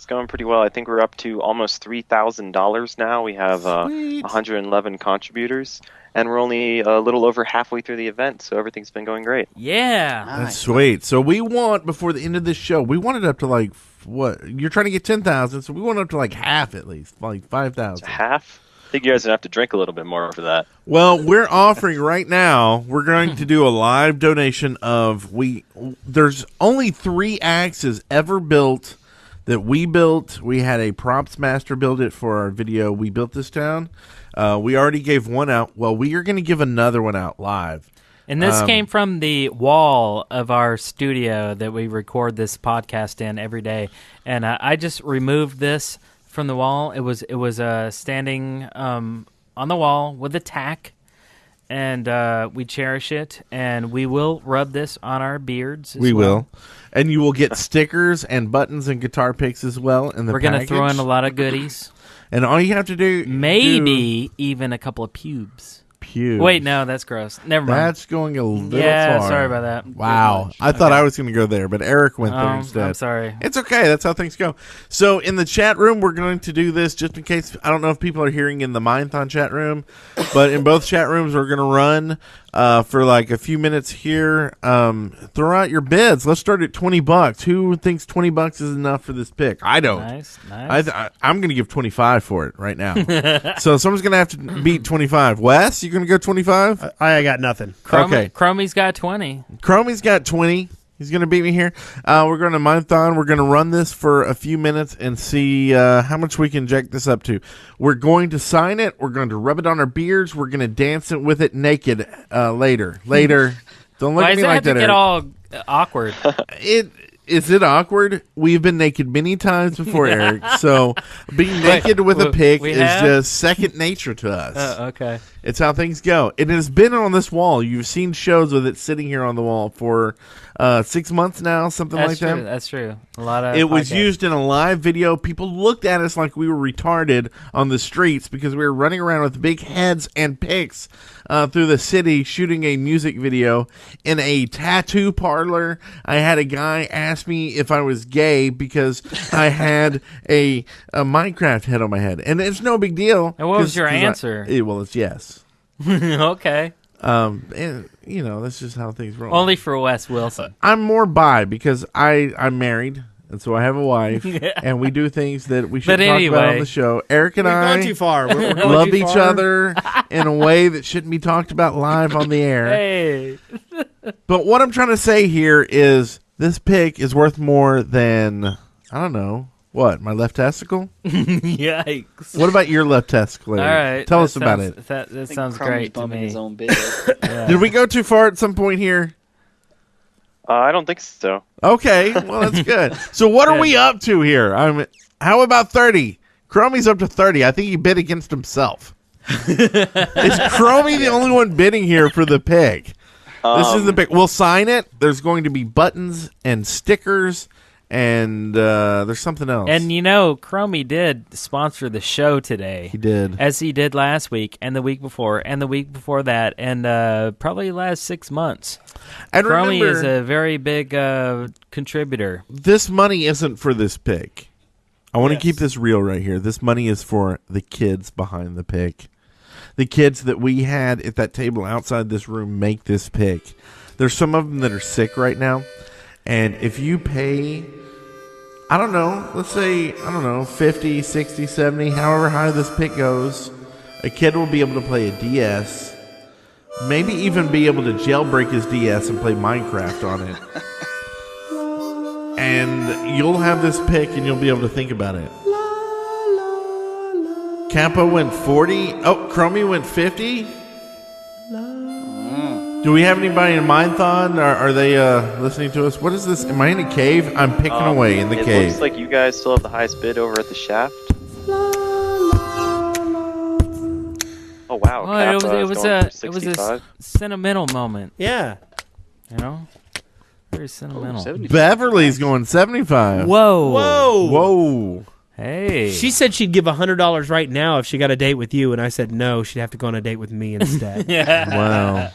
I think we're up to almost $3,000 now. We have 111 contributors, and we're only a little over halfway through the event, so everything's been going great. Yeah. That's sweet. So we want, before the end of this show, we want it up to like what? You're trying to get 10,000, so we went up to like half at least, like 5,000. Half? I think you guys are going to have to drink a little bit more for that. Well, we're offering right now, we're going to do a live donation of, there's only 3 axes ever built that we built. We had a props master build it for our video. We built this town. We already gave one out. Well, we are going to give another one out live. And this came from the wall of our studio that we record this podcast in every day. And I just removed this from the wall. It was standing on the wall with a tack, and we cherish it. And we will rub this on our beards. We will, and you will get stickers and buttons and guitar picks as well. In the we're going to throw in a lot of goodies, and all you have to do even a couple of pubes. Pubes. Wait, no, that's gross. Never mind. That's going a little far. Sorry about that. Wow. I thought I was going to go there, but Eric went there instead. I'm sorry. It's okay. That's how things go. So in the chat room, we're going to do this just in case. I don't know if people are hearing in the Minethon chat room, but in both chat rooms, we're going to run for like a few minutes here. Throw out your bids. Let's start at $20. Who thinks $20 is enough for this pick? I don't. Nice. I'm going to give 25 for it right now. So someone's going to have to beat 25. Wes, you going to go 25? I got nothing. Okay. Chromie's got 20. Chromie's got 20. He's going to beat me here. We're going to Minethon. We're going to run this for a few minutes and see how much we can jack this up to. We're going to sign it. We're going to rub it on our beards. We're going to dance it with it naked later. Don't look at me like that, Why does it have to get all awkward? Is it awkward? We've been naked many times before, Eric. So being naked with a pick is just second nature to us. Okay. It's how things go. It has been on this wall. You've seen shows with it sitting here on the wall for 6 months now, something like that. That's true. A lot of it was used in a live video. People looked at us like we were retarded on the streets because we were running around with big heads and picks through the city shooting a music video in a tattoo parlor. I had a guy ask me if I was gay because I had a Minecraft head on my head. And it's no big deal. And what was your answer? Well, it's yes. Okay. And, that's just how things roll. Only for Wes Wilson. I'm more bi because I'm married, and so I have a wife, and we do things that we shouldn't talk about on the show. Eric and I gone too far. We're going love too each far. other in a way that shouldn't be talked about live on the air. Hey. But what I'm trying to say here is this pick is worth more than, I don't know, what, my left testicle? Yikes. What about your left testicle? All right. Tell us about it. That sounds great to me. His own bid. Yeah. Did we go too far at some point here? I don't think so. Okay, well, that's good. So what are we up to here? How about 30? Chromie's up to 30. I think he bid against himself. Is Chromie the only one bidding here for the pick? This is the pick. We'll sign it. There's going to be buttons and stickers, and there's something else. And Chromie did sponsor the show today. He did. As he did last week, and the week before, and the week before that, and probably last 6 months. And Chromie remember, is a very big contributor. This money isn't for this pick. I want to keep this real right here. This money is for the kids behind the pick. The kids that we had at that table outside this room make this pick. There's some of them that are sick right now. And if you pay, I don't know, let's say, 50, 60, 70, however high this pick goes, a kid will be able to play a DS, maybe even be able to jailbreak his DS and play Minecraft on it. And you'll have this pick and you'll be able to think about it. Capp00 went 40. Oh, Chromie went 50. Do we have anybody in Minethon? Are they listening to us? What is this? Am I in a cave? I'm picking away in the cave. It looks like you guys still have the highest bid over at the shaft. Oh wow! Well, Kappa it is was going for a 65. sentimental moment. Yeah. Very sentimental. 75. Beverly's going 75. Whoa. Whoa. Hey. She said she'd give $100 right now if she got a date with you, and I said no, she'd have to go on a date with me instead. Wow.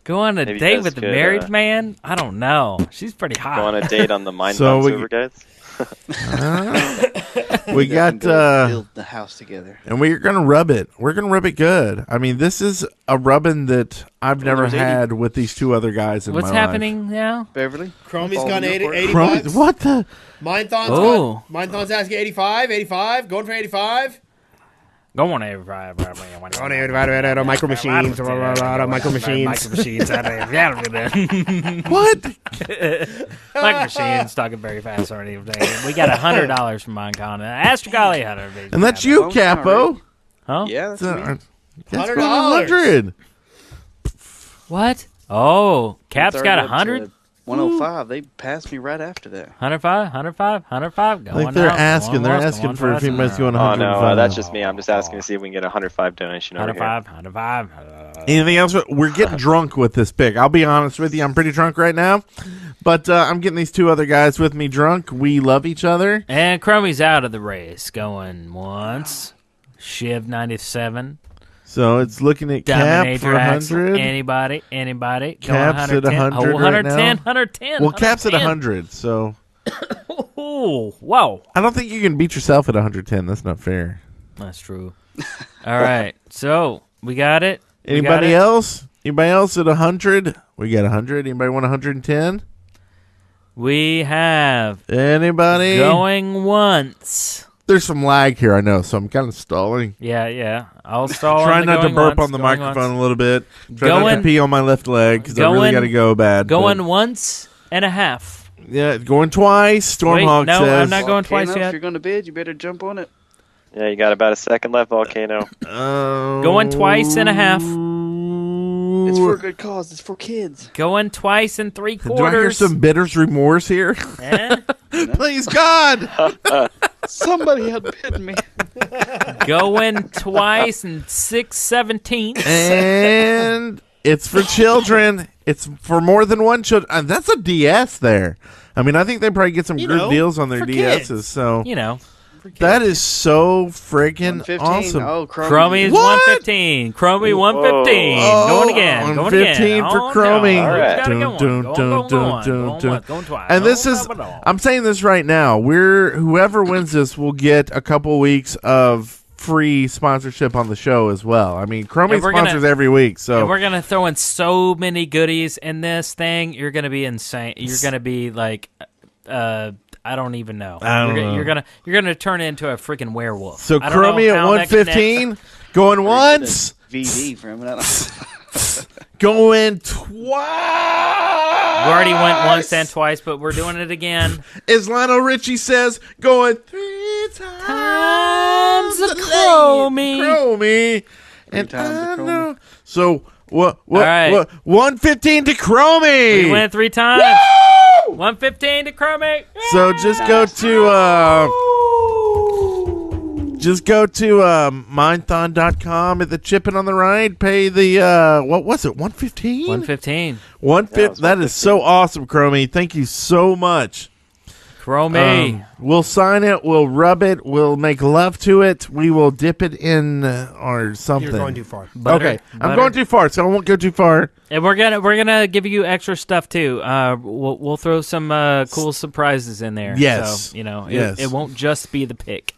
Go on a Maybe you date guys with a could, married man? I don't know. She's pretty hot. Go on a date on the Minecraft So server, guys. We got build the house together. and we're gonna rub it. We're gonna rub it good. I mean, this is a rubbing that I've never there's 80. had with these two other guys in What's my happening now? Beverly, Chromie's All gone in 80, your 80 life. bucks. What the? Mine-thon's asking 85, going for 85. Go on, everybody. Micro machines, micro machines. What? Micro machines talking very fast already. We got $100 from Minecon. Ask golly, $100. And that's you, Capo. Huh? yeah, that's me. That's $100. 100. What? Oh, Cap's It's got already up to 100. 105. They passed me right after that. 105, 105, 105. I think they're asking. They're asking for if anybody's going Oh 105. no, that's just me. I'm just asking to see if we can get a 105 donation over here. 105. Anything else? We're getting drunk with this pick. I'll be honest with you. I'm pretty drunk right now. But I'm getting these two other guys with me drunk. We love each other. And Chromie's out of the race. Going once. Shiv 97. So it's looking at Cap Dominator for Axel. 100. Anybody. Cap's at 100 Oh, right 110, now. 110. Well, Cap's at 110. 100. So Oh, whoa. I don't think you can beat yourself at 110. That's not fair. That's true. All right. So we got it. We got Anybody it. else? Anybody else at 100? We got 100. Anybody want 110? We have Anybody? going once. There's some lag here, I know, so I'm kind of stalling. Yeah. I'll stall. on Trying the not to going burp once, on the going microphone once. a little bit. Try not to Going- pee on my left leg because I really going- got to go bad. Going but- once and a half. yeah, going twice. Stormhawk Wait, no, says. I'm not going twice Volcano, yet. If you're going to bid, you better jump on it. Yeah, you got about a second left, Volcano. Going twice and a half. It's for a good cause. It's for kids. Going twice and three Do I hear quarters. some bitter's remorse here? Eh? Please, God. Somebody had bid me. Going twice and 6/17. And it's for children. It's for more than one child. That's a DS there. I mean, I think they probably get some You good know, deals on their for DSs. kids. So You know. that is so freaking 115. awesome. Oh, Chromie's What? 115. Chromie 115. Oh, Going again. Going 115 again. for Oh, Chromie. no. All right. Gotta go on. Dun, Go on, dun, go on, dun, go on. dun, Going dun. once, going twice. And this Oh, is, no, no. I'm saying this right now. Whoever wins this will get a couple weeks of free sponsorship on the show as well. I mean, Chromie And we're gonna- sponsors every week, And so we're gonna throw in so many goodies in this thing. You're gonna be insane. You're gonna be like, I don't even know. I don't know. You're gonna turn into a freaking werewolf. so I don't know Chromie at how that 115, going once, VD from it. going twice. We already went once and twice, but we're doing it again. As Lionel Richie says, going 3 times the a Chromie. Chromie. And times the I Chromie. know. So what? All right. 115 to Chromie. We went 3 times. 115 to Chromie. So just go to mindthon.com at the chipping on the right. Pay the what was it? 115. 115. 150. That is so awesome, Chromie. Thank you so much. Chromie. We'll sign it. We'll rub it. We'll make love to it. We will dip it in or something. You're going too far. Okay, I'm going too far, so I won't go too far. And we're gonna give you extra stuff too. We'll throw some cool surprises in there. Yes. So, Yes. it won't just be the pick.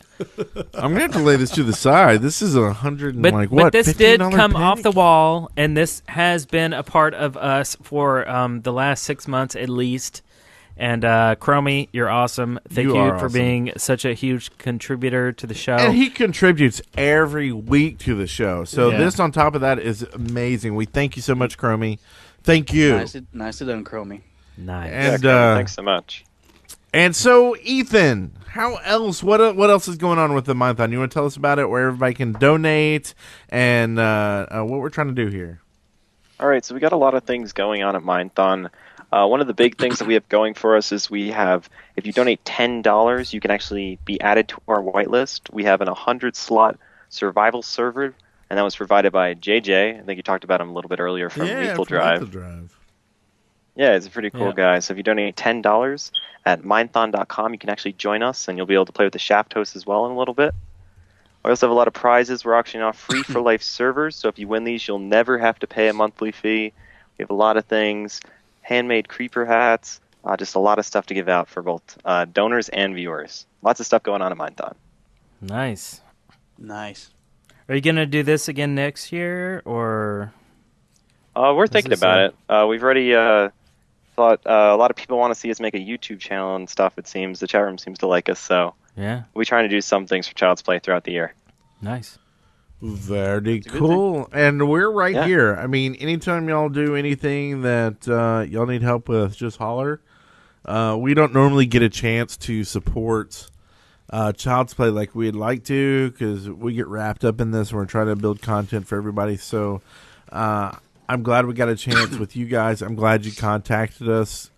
I'm gonna have to lay this to the side. This is $100 But, like but what? this did $15 come pick? off the wall, and this has been a part of us for the last 6 months at least. And Chromie, you're awesome. Thank You you are for awesome. being such a huge contributor to the show. And he contributes every week to the show. So Yeah. this on top of that is amazing. We thank you so much, Chromie. Thank you. Nicely done, Chromie. Nice. And Thanks so much. and so Ethan, how else? What else is going on with the Minthon? You want to tell us about it? Where everybody can donate and what we're trying to do here? All right, so we got a lot of things going on at Minethon. One of the big things that we have going for us is we have, if you donate $10, you can actually be added to our whitelist. We have an 100-slot survival server, and that was provided by JJ. I think you talked about him a little bit earlier from Lethal Drive. Yeah, it's a pretty cool guy. So if you donate $10 at mindthon.com, you can actually join us, and you'll be able to play with the Shaft host as well in a little bit. We also have a lot of prizes. We're auctioning off free-for-life servers, so if you win these, you'll never have to pay a monthly fee. We have a lot of things. Handmade creeper hats, Just a lot of stuff to give out for both donors and viewers. Lots of stuff going on at Minethon. Nice. Nice. Are you gonna do this again next year, or? We're thinking about it. We've already thought a lot of people want to see us make a YouTube channel and stuff. It seems the chat room seems to like us, so Yeah. we're trying to do some things for Child's Play throughout the year. Nice. Very cool. And we're right here. I mean, anytime y'all do anything that y'all need help with, just holler. We don't normally get a chance to support Child's Play like we'd like to because we get wrapped up in this and we're trying to build content for everybody. So I'm glad we got a chance with you guys. I'm glad you contacted us.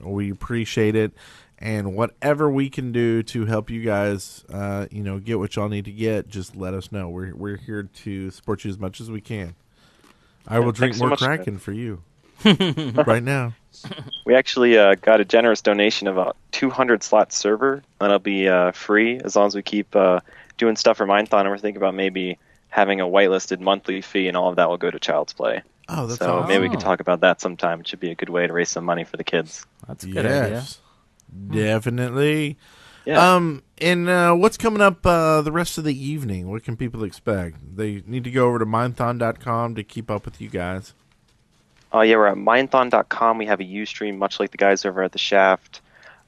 We appreciate it. And whatever we can do to help you guys, get what y'all need to get, just let us know. We're here to support you as much as we can. I will drink thanks so more much, Kraken for you right now. We actually got a generous donation of a 200 slot server that'll be free as long as we keep doing stuff for Minethon. And we're thinking about maybe having a whitelisted monthly fee, and all of that will go to Child's Play. Oh, that's so awesome. maybe we can talk about that sometime. It should be a good way to raise some money for the kids. That's a good idea. Definitely. Yeah. And what's coming up the rest of the evening? What can people expect? They need to go over to mindthon.com to keep up with you guys. We're at mindthon.com. We have a Ustream, much like the guys over at the Shaft.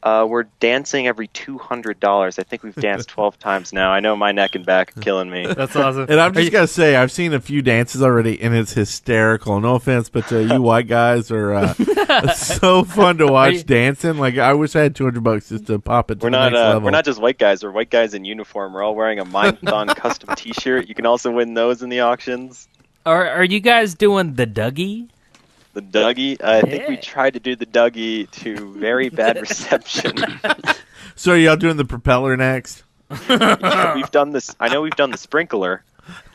We're dancing every $200. I think we've danced 12 times now. I know my neck and back are killing me. That's awesome. And I'm just going to say, I've seen a few dances already, and it's hysterical. No offense, but you white guys are so fun to watch dancing. Like, I wish I had $200 just to pop it to the next level. We're not just white guys. We're white guys in uniform. We're all wearing a Minethon custom T-shirt. You can also win those in the auctions. Are you guys doing the Dougie? The Dougie? I think we tried to do the Dougie to very bad reception. So are y'all doing the propeller next? Yeah, we've done this. I know we've done the sprinkler.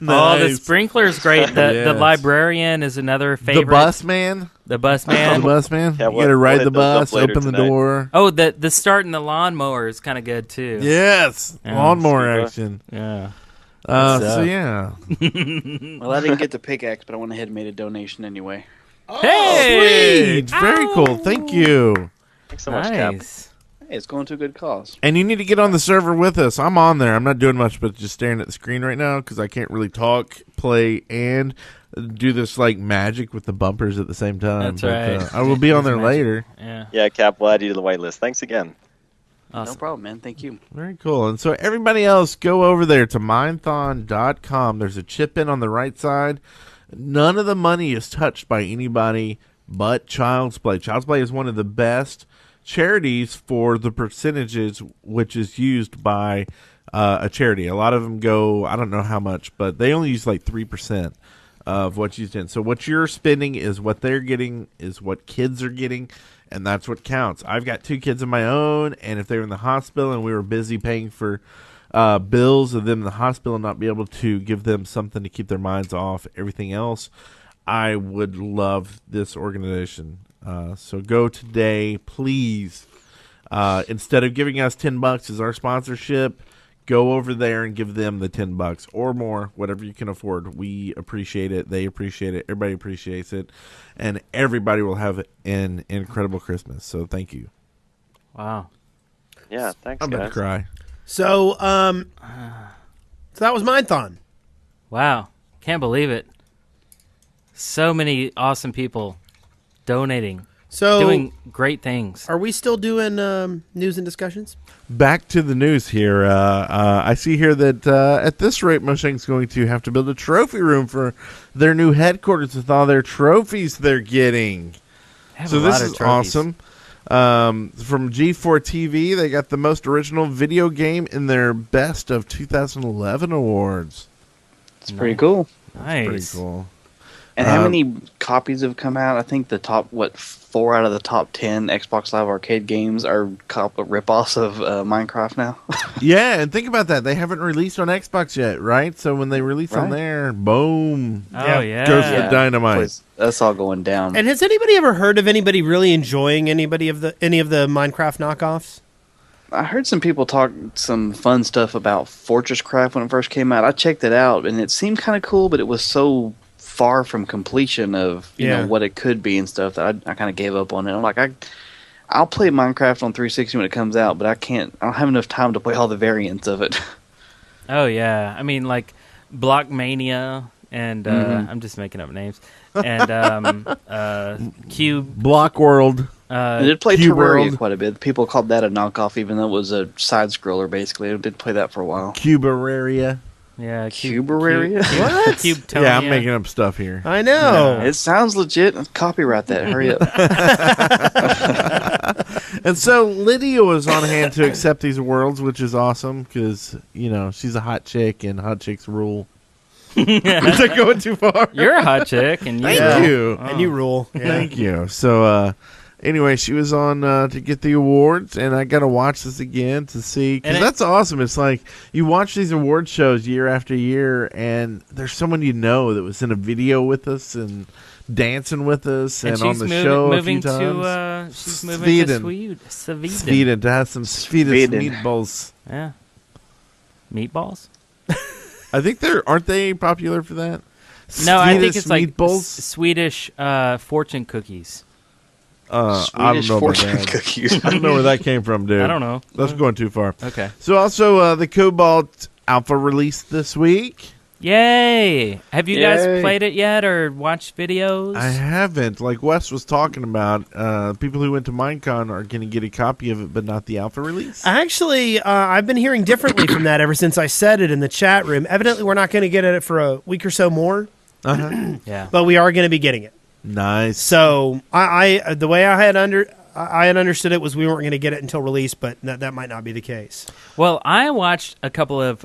Oh, the sprinkler's great. The Yes. librarian is another favorite. The bus man? The bus man. The bus man? Yeah, You got to ride hit the those up bus, later open the tonight. door. Oh, the start in the lawnmower is kind of good too. Yes. Yeah. Lawnmower Scuba. action. Yeah. So, yeah. Well, I didn't get the pickaxe, but I went ahead and made a donation anyway. Hey! Sweet. Very cool. Thank you. Thanks so much, Cap. Nice. Hey, it's going to a good cause. And you need to get on the server with us. I'm on there. I'm not doing much but just staring at the screen right now because I can't really talk, play, and do this like magic with the bumpers at the same time. That's right. I will be on there Magic. later. Yeah. Yeah, Cap, we'll add you to the whitelist. Thanks again. Awesome. No problem, man. Thank you. Very cool. And so everybody else, go over there to mindthon.com. There's a chip in on the right side. None of the money is touched by anybody but Child's Play. Child's Play is one of the best charities for the percentages which is used by a charity. A lot of them go, I don't know how much, but they only use like 3% of what's used in. So what you're spending is what they're getting, is what kids are getting, and that's what counts. I've got 2 kids of my own, and if they were in the hospital and we were busy paying for bills of them in the hospital and not be able to give them something to keep their minds off everything else, I would love this organization. So go today, please. Instead of giving us $10 as our sponsorship, go over there and give them the $10 or more, whatever you can afford. We appreciate it. They appreciate it. Everybody appreciates it. And everybody will have an incredible Christmas. So thank you. Wow. Yeah, thanks, I'm about guys. to cry. So that was Minethon. Wow. Can't believe it. So many awesome people donating, So doing great things. are we still doing news and discussions? Back to the news here. I see here that at this rate, Mushang's going to have to build a trophy room for their new headquarters with all their trophies they're getting. Have So a this lot of is trophies. awesome. From G4 TV, they got the most original video game in their Best of 2011 awards. It's pretty cool. Nice. Pretty cool. And how many copies have come out? I think the top, 4 out of the top 10 Xbox Live Arcade games are rip-offs of Minecraft now. Yeah, and think about that. They haven't released on Xbox yet, right? So when they release on Right. there, boom, Oh, yeah. goes the dynamite. Boys, that's all going down. And has anybody ever heard of anybody really enjoying any of the Minecraft knockoffs? I heard some people talk some fun stuff about Fortress Craft when it first came out. I checked it out, and it seemed kind of cool, but it was so far from completion of you know what it could be and stuff that I kind of gave up on it. I'm like, I I'll play Minecraft on 360 when it comes out, but I don't have enough time to play all the variants of it. Oh yeah, I mean like Blockmania and I'm just making up names and Cube Block World. I did play Cube Terraria World. quite a bit. People called that a knockoff, even though it was a side scroller. Basically, I did play that for a while. Cuberaria. Yeah, Cuberaria? What? Cubetonia. Yeah, I'm making up stuff here. I know. It sounds legit. Copyright that. Hurry up. And so Lydia was on hand to accept these awards, which is awesome because, she's a hot chick and hot chicks rule. Is that going too far? You're a hot chick, and you Thank you. And you rule. Yeah. Thank you. So, anyway, she was on to get the awards, and I got to watch this again to see. Because that's awesome. It's like you watch these award shows year after year, and there's someone that was in a video with us and dancing with us and on the show a few times. She's moving to Sweden to have some Swedish meatballs. Yeah. Meatballs? I think aren't they popular for that? No, I think it's like meatballs? Swedish fortune cookies. I don't know about that. Cookies. I don't know where that came from, dude. I don't know. That's going too far. Okay. So also the Cobalt Alpha released this week. Yay! Have you guys Yay. played it yet or watched videos? I haven't. Like Wes was talking about, people who went to Minecon are going to get a copy of it, but not the alpha release. Actually, I've been hearing differently from that ever since I said it in the chat room. Evidently, we're not going to get it for a week or so more, Yeah. but we are going to be getting it. Nice. So I the way I had understood it was we weren't going to get it until release, but that might not be the case. Well, I watched a couple of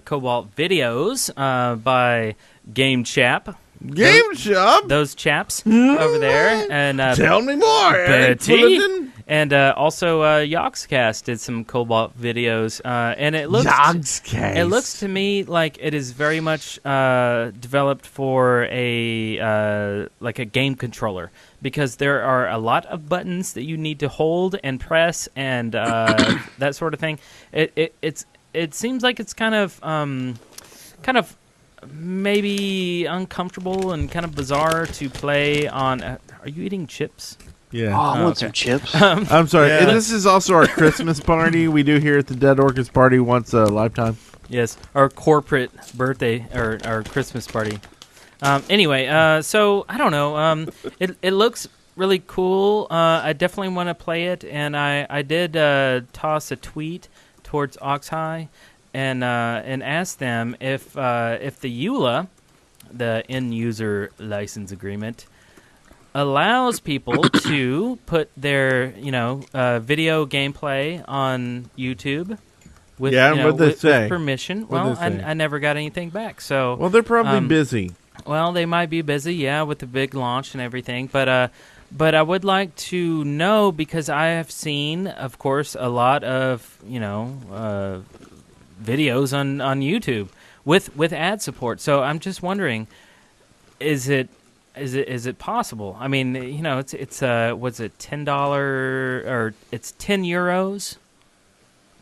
Cobalt videos by Game Chap. Game Shop. Those chaps over there. And Tell me more, Eric Betty. Fullerton. And also Yogscast did some Cobalt videos. And it looks Yogscast. It looks to me like it is very much developed for a game controller, because there are a lot of buttons that you need to hold and press and that sort of thing. It seems like it's kind of maybe uncomfortable and kind of bizarre to play on. Are you eating chips? Yeah. Oh, I want okay. some chips. I'm sorry. Yeah. And this is also our Christmas party we do here at the Dead Orchids Party once a lifetime. Yes, our corporate birthday or our Christmas party. Anyway, so I don't know. It looks really cool. I definitely want to play it, and I did toss a tweet towards Oxhigh and ask them if the EULA, the end user license agreement, allows people to put their video gameplay on YouTube. With, what'd they say? With permission. What'd Well, they say? I never got anything back. So Well, they're probably busy. well, they might be busy, yeah, with the big launch and everything. But I would like to know, because I have seen, of course, a lot of videos on YouTube with ad support. So I'm just wondering, is it possible? I mean, it's what's it, $10 or it's €10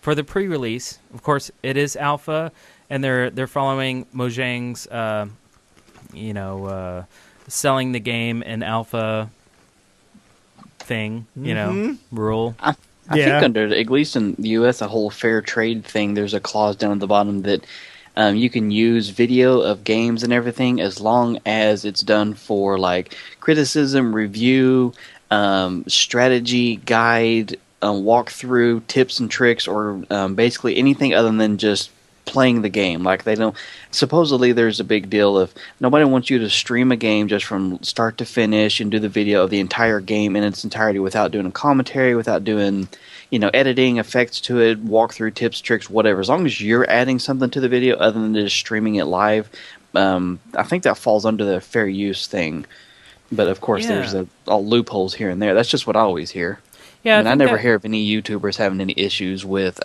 for the pre-release. Of course, it is alpha, and they're following Mojang's selling the game in alpha thing, rule. I think under, at least in the U.S., a whole fair trade thing, there's a clause down at the bottom that you can use video of games and everything as long as it's done for like criticism, review, strategy, guide, walkthrough, tips and tricks, or basically anything other than just playing the game. Like they don't. Supposedly, there's a big deal of nobody wants you to stream a game just from start to finish and do the video of the entire game in its entirety without doing a commentary, without doing editing, effects to it, walkthrough, tips, tricks, whatever. As long as you're adding something to the video other than just streaming it live, I think that falls under the fair use thing. But of course, there's all loopholes here and there. That's just what I always hear. Yeah, I never hear of any YouTubers having any issues with,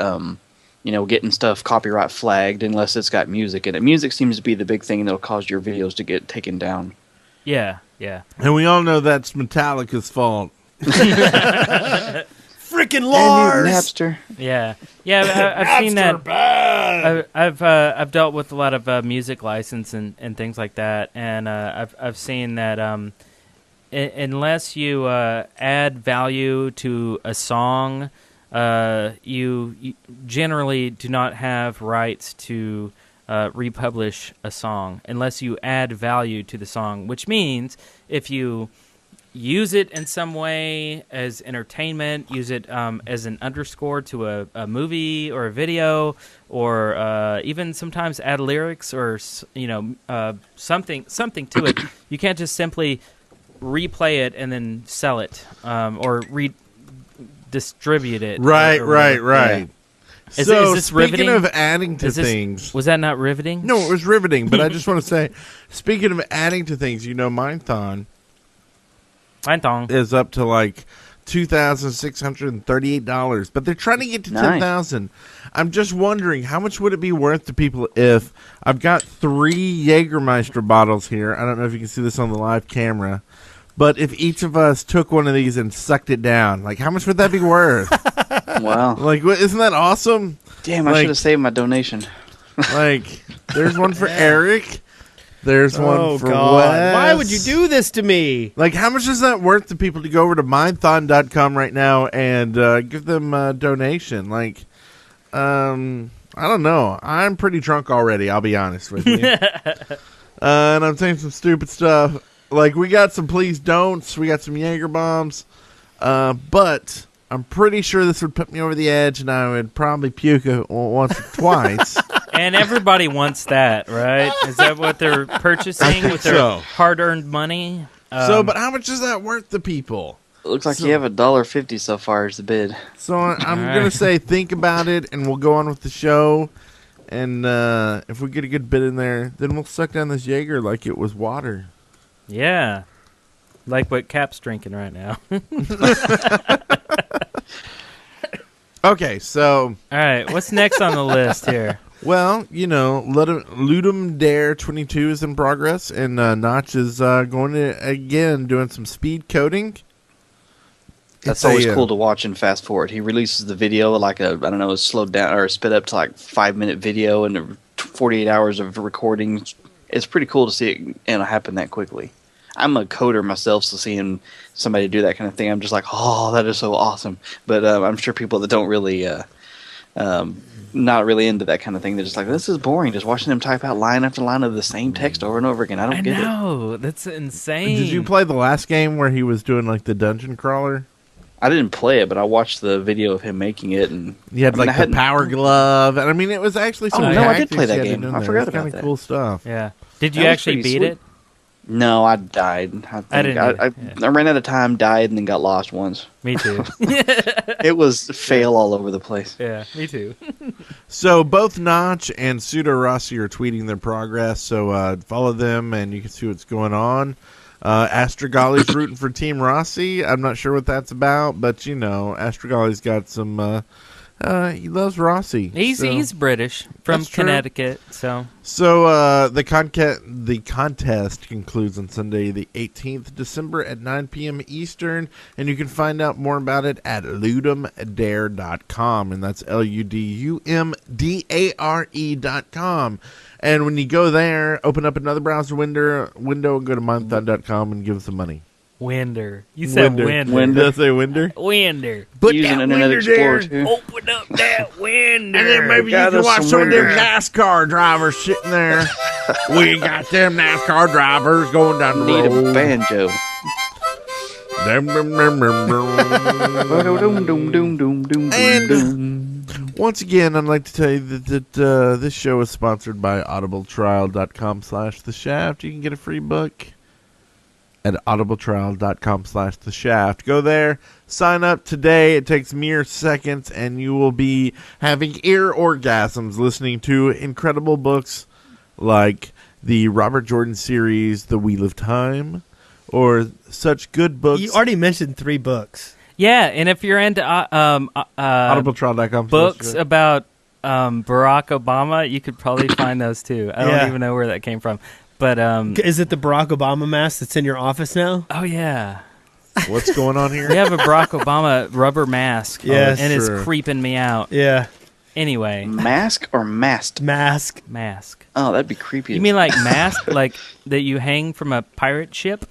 getting stuff copyright flagged unless it's got music in it. Music seems to be the big thing that'll cause your videos to get taken down. Yeah. And we all know that's Metallica's fault. Freaking Lars! Napster. Yeah. I've seen that. I've dealt with a lot of music license and things like that, and I've seen that unless you add value to a song, you generally do not have rights to republish a song unless you add value to the song, which means if you use it in some way as entertainment, use it as an underscore to a movie or a video, or even sometimes add lyrics or something to it. You can't just simply replay it and then sell it or distribute it. Right. Yeah. Is this speaking riveting? of adding to things, Was that not riveting? no, it was riveting. But I just want to say, speaking of adding to things, Minethon is up to like $2,638, but they're trying to get to Nice. $10,000. I'm just wondering, how much would it be worth to people if I've got 3 Jägermeister bottles here? I don't know if you can see this on the live camera, but if each of us took one of these and sucked it down, like how much would that be worth? Wow. Like, isn't that awesome? Damn, I should have saved my donation. Like, there's one for Eric. There's one for God. Wes. Why would you do this to me? Like, how much is that worth to people to go over to Mindthon.com right now and give them a donation? Like, I don't know. I'm pretty drunk already, I'll be honest with you. And I'm saying some stupid stuff. Like, we got some please don'ts. We got some Jaeger bombs. But I'm pretty sure this would put me over the edge, and I would probably puke once or twice. And everybody wants that, right? Is that what they're purchasing with their so. hard-earned money? But how much is that worth to people? It looks like you have $1.50 so far as the bid. So I'm going to say think about it, and we'll go on with the show. And if we get a good bit in there, then we'll suck down this Jaeger like it was water. Yeah. Like what Cap's drinking right now. Okay, so... All right, what's next on the list here? Well, Ludum Dare 22 is in progress, and Notch is going to, again, doing some speed coding. That's always cool to watch and fast forward. He releases the video like a slowed down or sped up to like 5-minute video and 48 hours of recording. It's pretty cool to see it happen that quickly. I'm a coder myself, so seeing somebody do that kind of thing, I'm just like, oh, that is so awesome. But I'm sure people that don't really, not really into that kind of thing, they're just like, this is boring. Just watching them type out line after line of the same text over and over again. I don't get it. I know, that's insane. Did you play the last game where he was doing like the dungeon crawler? I didn't play it, but I watched the video of him making it, and He had the power glove, and I mean, it was actually some. Oh, no, I did tactics play that he had to game. do in I there. forgot It's about kinda that. cool stuff. Yeah. Did That you was actually pretty beat sweet. it? No, I died. I didn't I either, yeah. ran out of time, died, and then got lost once. Me too. It was fail all over the place. Yeah, me too. So both Notch and Pseudo Rossi are tweeting their progress, so follow them and you can see what's going on. Astrogali's rooting for Team Rossi. I'm not sure what that's about, but Astrogali's got some. He loves Rossi. He's British from That's true. Connecticut, so the contest concludes on Sunday, the 18th December at 9 p.m. Eastern, and you can find out more about it at ludumdare.com, and that's LUDUMDARE.com. And when you go there, open up another browser window, and go to mindthon.com and give us some money. Winder. You said Winder. Did I say Winder? Winder. Using Internet Explorer too. Open up that Winder. And then maybe you Got can us watch some some of them Winder. NASCAR drivers sitting there. We got them NASCAR drivers going down the Need road. a banjo. And once again, I'd like to tell you that this show is sponsored by audibletrial.com/The Shaft. You can get a free book at audibletrial.com/The Shaft. Go there, sign up today. It takes mere seconds, and you will be having ear orgasms listening to incredible books like the Robert Jordan series, The Wheel of Time, or such good books. You already mentioned 3 books. Yeah, and if you're into audibletrial.com books about Barack Obama, you could probably find those too. I don't even know where that came from. But Is it the Barack Obama mask that's in your office now? oh yeah, What's going on here? we have a Barack Obama rubber mask. Yes. and it's True. creeping me out. Yeah. Anyway, Mask or mast? Mask. mask. Oh, that'd be creepy. You mean like mask, like that you hang from a pirate ship?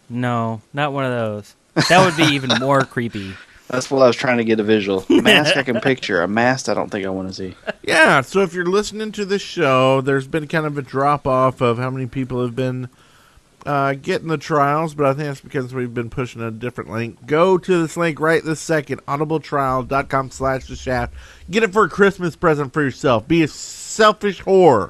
No, not one of those. That would be even more creepy. That's what I was trying to get a visual. Mask I can picture. A mast I don't think I want to see. Yeah, so if you're listening to this show, there's been kind of a drop-off of how many people have been getting the trials, but I think that's because we've been pushing a different link. Go to this link right this second, audibletrial.com/the shaft. Get it for a Christmas present for yourself. Be a selfish whore.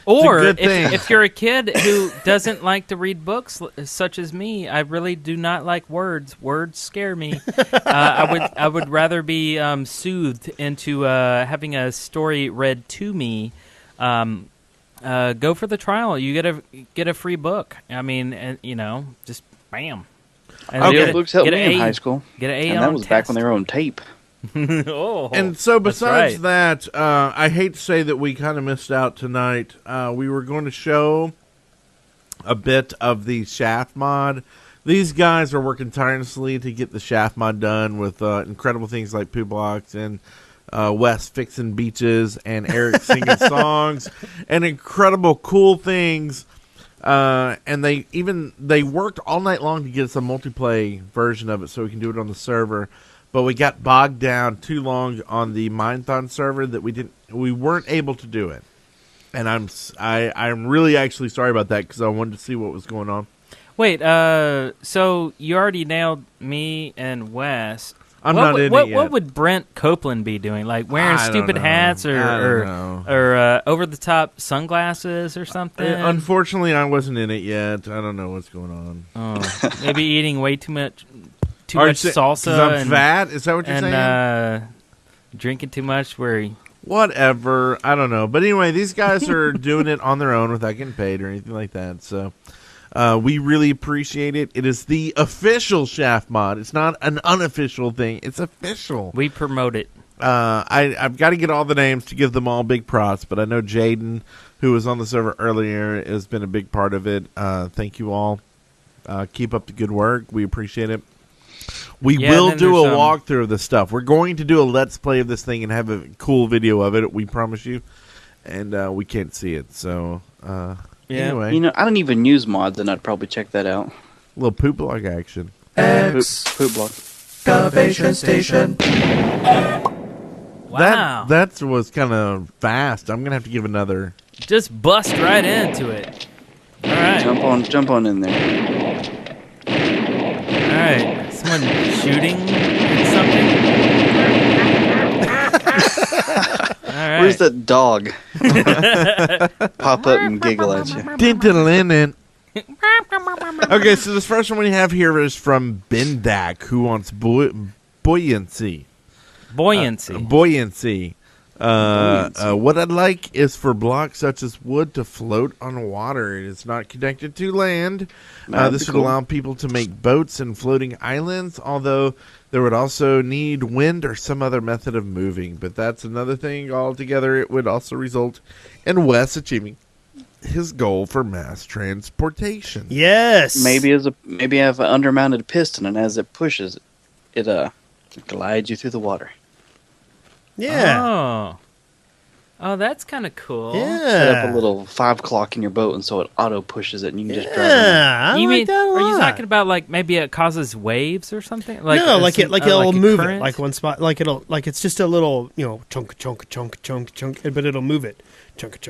Or if you're a kid who doesn't like to read books, such as me, I really do not like words. Words scare me. I would rather be soothed into having a story read to me. Go for the trial. You get a free book. I mean, just bam. Okay. Books helped me in high school. Get an A and on that was test. back when they were on tape. Oh, and so besides right. that, I hate to say that we kind of missed out tonight. We were going to show a bit of the shaft mod. These guys are working tirelessly to get the shaft mod done with incredible things like poo blocks and Wes fixing beaches and Eric singing songs and incredible cool things. And they worked all night long to get us a multiplayer version of it so we can do it on the server. But we got bogged down too long on the Minethon server that we weren't able to do it. And I'm really actually sorry about that because I wanted to see what was going on. Wait, so you already nailed me and Wes. I'm not in it yet. What would Brent Copeland be doing? Like wearing stupid hats or over the top sunglasses or something? Unfortunately, I wasn't in it yet. I don't know what's going on. Oh, maybe eating way too much salsa. 'Cause I'm fat? Is that what you're saying? Drinking too much whatever. I don't know. But anyway, these guys are doing it on their own without getting paid or anything like that. So we really appreciate it. It is the official Shaft mod. It's not an unofficial thing. It's official. We promote it. I've got to get all the names to give them all big props, but I know Jaden, who was on the server earlier, has been a big part of it. Thank you all. Keep up the good work. We appreciate it. We will do a walkthrough of this stuff. We're going to do a Let's Play of this thing and have a cool video of it, we promise you. And we can't see it, so anyway. I don't even use mods, and I'd probably check that out. A little poop block action. Poop block. Excavation station. Wow. That was kind of fast. I'm going to have to give another. Just bust right into it. All right. Jump on in there. All right. Someone shooting something? All right. Where's that dog? Pop up and giggle at you. Okay, so this first one we have here is from Bendak, who wants buoyancy. Buoyancy. What I'd like is for blocks such as wood to float on water. It is not connected to land. This would allow people to make boats and floating islands, although there would also need wind or some other method of moving. But that's another thing altogether. It would also result in Wes achieving his goal for mass transportation. Yes. Maybe have an undermounted piston, and as it pushes, it glides you through the water. Yeah. Oh, that's kind of cool. Yeah. Set up a little 5 o'clock in your boat, and so it auto pushes it, and you can just drive it. Yeah, you like mean? that a Are you lot. talking about like maybe it causes waves or something? No, it'll move it like one spot, like it's just a little chunk, but it'll move it chunk.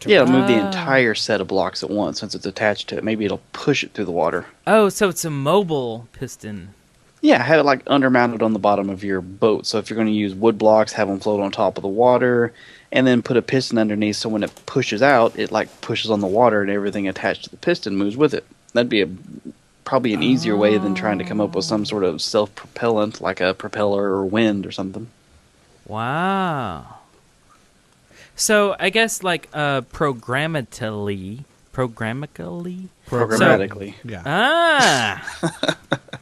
Yeah, it'll move the entire set of blocks at once since it's attached to it. Maybe it'll push it through the water. Oh, so it's a mobile piston. Yeah, have it like undermounted on the bottom of your boat. So if you're going to use wood blocks, have them float on top of the water, and then put a piston underneath so when it pushes out, it like pushes on the water and everything attached to the piston moves with it. That'd be probably an easier way than trying to come up with some sort of self-propellant like a propeller or wind or something. Wow. So I guess like programmatically. Yeah.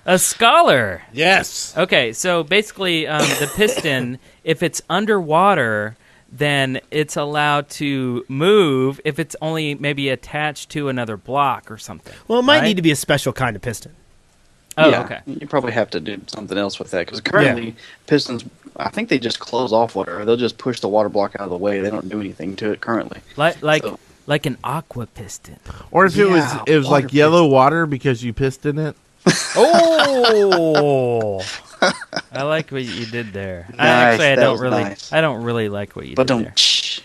A scholar. Yes. Okay, so basically the piston, if it's underwater, then it's allowed to move if it's only maybe attached to another block or something. Well, it might need to be a special kind of piston. Oh, yeah, okay. You probably have to do something else with that because currently pistons, I think they just close off water. They'll just push the water block out of the way. They don't do anything to it currently. Like Like an aqua piston. Or if it was water like yellow water because you pissed in it. Oh, I like what you did there. I Nice, that don't was really, nice. I don't really like what you But did don't. there. Shh.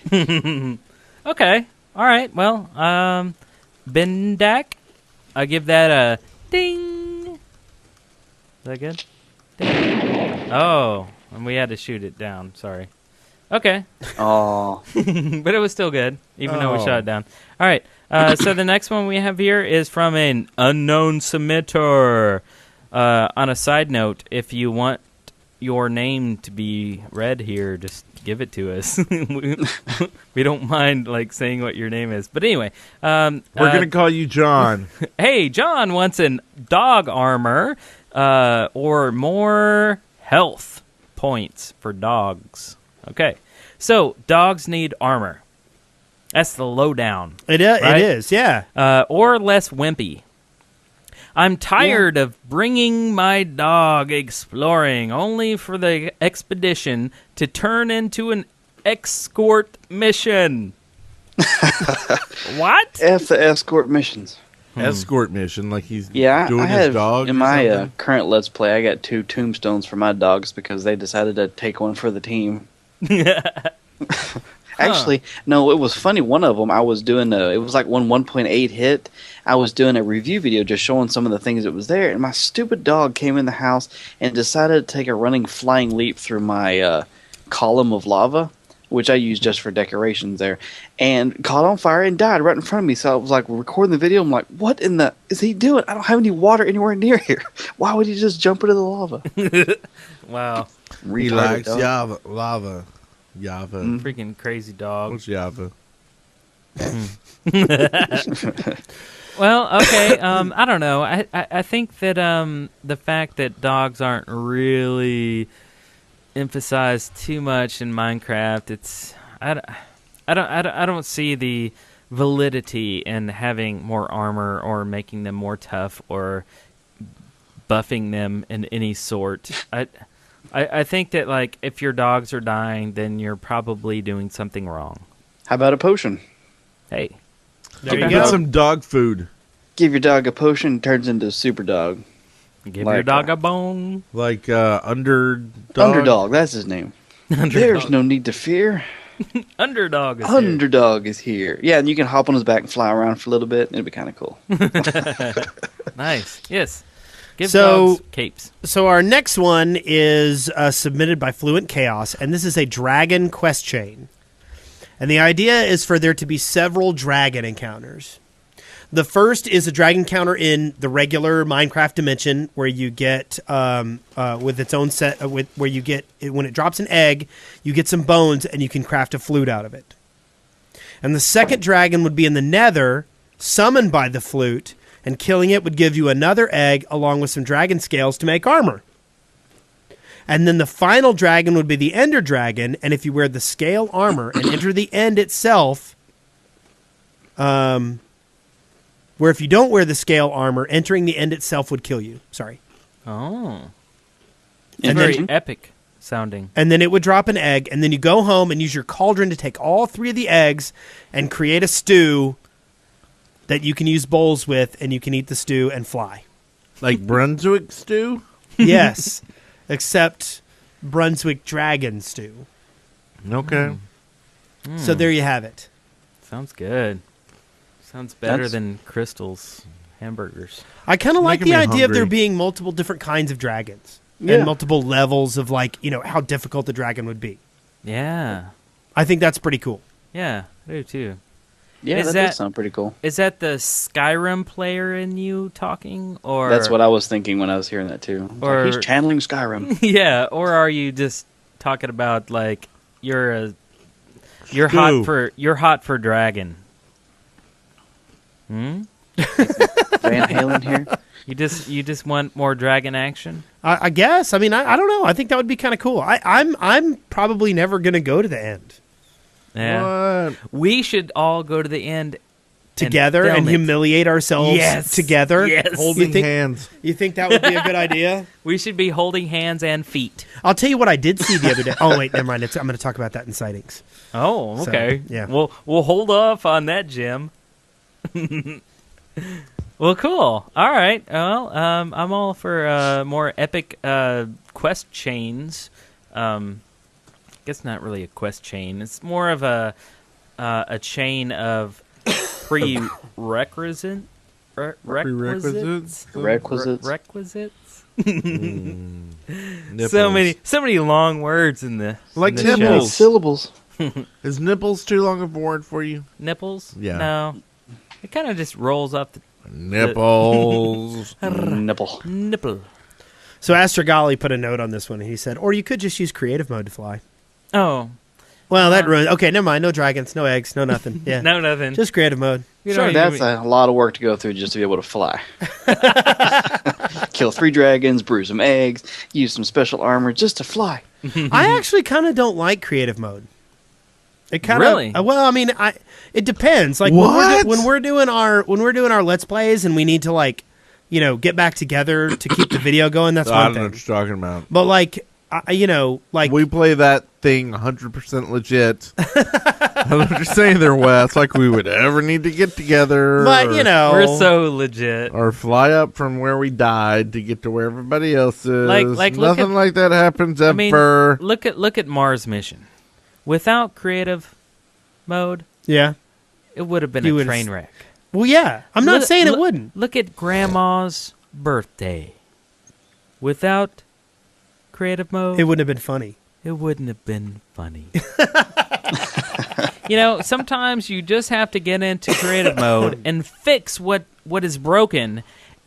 Okay, all right. Well, Bendak, I give that a ding. Is that good? Ding. Oh, and we had to shoot it down. Sorry. Okay, Oh, but it was still good, even though we Oh. shot it down. All right. So the next one we have here is from an unknown submitter. On a side note, if you want your name to be read here, just give it to us. We don't mind like saying what your name is. But anyway, We're gonna call you John. hey, John wants an dog armor or more health points for dogs. Okay, so dogs need armor. That's the lowdown. It Right? is, yeah. Or less wimpy. I'm tired of bringing my dog exploring only for the expedition to turn into an escort mission. What? F the escort missions. Escort mission, like he's Yeah, doing I his have dog. in or my something? current Let's Play. I got 2 tombstones for my dogs because they decided to take one for the team. Actually, no, it was funny. One of them, I was doing it was like 1.8 hit. I was doing a review video just showing some of the things that was there, and my stupid dog came in the house and decided to take a running flying leap through my column of lava, which I used just for decorations there, and caught on fire and died right in front of me. So I was like recording the video. I'm like, what in the is he doing? I don't have any water anywhere near here. Why would he just jump into the lava? Wow. He Retarded likes dog. lava. Java. Freaking crazy dog. What's Java? Well, okay. I don't know. I think that the fact that dogs aren't really emphasized too much in Minecraft, I don't see the validity in having more armor or making them more tough or buffing them in any sort. I think that like if your dogs are dying, then you're probably doing something wrong. How about a potion? Hey. There Okay. you Get go. some dog food, Give your dog a potion, turns into a super dog. Give Like, your dog a bone. like underdog. Underdog, that's his name. There's no need to fear. Underdog is here. Underdog is here. Yeah, and you can hop on his back and fly around for a little bit. It'd be kind of cool. Nice. Yes. Give So- dogs capes. So our next one is submitted by Fluent Chaos, and this is a dragon quest chain. And the idea is for there to be several dragon encounters. The first is a dragon encounter in the regular Minecraft dimension, where you get with its own set, where you get when it drops an egg, you get some bones, and you can craft a flute out of it. And the second dragon would be in the Nether, summoned by the flute, and killing it would give you another egg along with some dragon scales to make armor. And then the final dragon would be the Ender Dragon, and if you wear the scale armor and enter the end itself, where if you don't wear the scale armor, entering the end itself would kill you. Sorry. Oh. And Very then- epic sounding. And then it would drop an egg, and then you go home and use your cauldron to take all 3 of the eggs and create a stew that you can use bowls with, and you can eat the stew and fly. Like Brunswick stew. Yes, except Brunswick dragon stew. Okay. So there you have it. Sounds good. Sounds better That's- than Crystal's hamburgers. I kind of like Making the me idea of there hungry. being multiple different kinds of dragons Yeah. and multiple levels of how difficult the dragon would be. Yeah. I think that's pretty cool. Yeah, I do too. Yeah, Is that that- does sound pretty cool. Is that the Skyrim player in you talking, or That's what I was thinking when I was hearing that too. It's like, Or- he's channeling Skyrim. Yeah, or are you just talking about like you're Stew. hot for dragon? Hmm. Van Halen here. You just want more dragon action? I guess. I mean, I don't know. I think that would be kind of cool. I'm probably never going to go to the end. Yeah. What? We should all go to the end together film and it. humiliate ourselves Yes. together. Yes. Holding think- hands. You think that would be a good idea? We should be holding hands and feet. I'll tell you what I did see the other day. Oh wait, never mind. I'm going to talk about that in sightings. Oh, So, okay. yeah. We'll hold off on that, Jim. Well, cool. All right. Well, I'm all for more epic quest chains. Guess not really a quest chain. It's more of a chain of prerequisites. Prerequisites. Requisites. Nipples. So many long words in the Like in the nipples. show. Syllables. Is nipples too long of a word for you? Nipples? Yeah. No. It kind of just rolls off the Nipples. Nipple. nipple. So Astrogali put a note on this one. And he said, or you could just use creative mode to fly. Oh, Well, that ruins. Okay, never mind. No dragons, no eggs, no nothing. Yeah, no, nothing. just creative mode. You Sure, don't that's even- a lot of work to go through just to be able to fly. Kill 3 dragons, brew some eggs, use some special armor just to fly. I actually kind of don't like creative mode. It kind of Really? well, I mean, it depends. Like What? when we're doing our let's plays and we need to like, get back together to keep the video going. That's I one don't know what thing. you're talking about. But like, like We play that thing 100% legit. I don't know what you're saying there, Wes. Like we would ever need to get together. but or, We're so legit. Or fly up from where we died to get to where everybody else is. Like, look Nothing at- like that happens I ever. mean, look at Mars mission. Without creative mode, yeah. it would have been You a would- train wreck. Well, yeah. I'm not Look- saying it look- wouldn't. Look at Grandma's birthday. Without creative mode, It wouldn't have been funny. it wouldn't have been funny. Sometimes you just have to get into creative mode and fix what is broken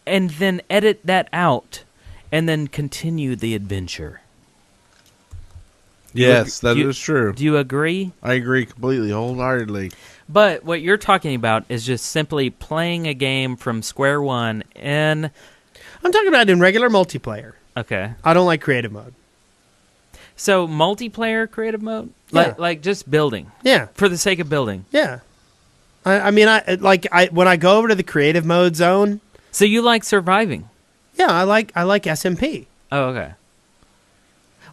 and then edit that out and then continue the adventure. yes, that you- is true. Do you agree? I agree completely, wholeheartedly. But what you're talking about is just simply playing a game from square one in... I'm talking about in regular multiplayer. Okay. I don't like creative mode. So multiplayer creative mode? Yeah. Like just building. Yeah. For the sake of building. Yeah. I mean, when I go over to the creative mode zone, So you like surviving? yeah, I like SMP. Oh, okay.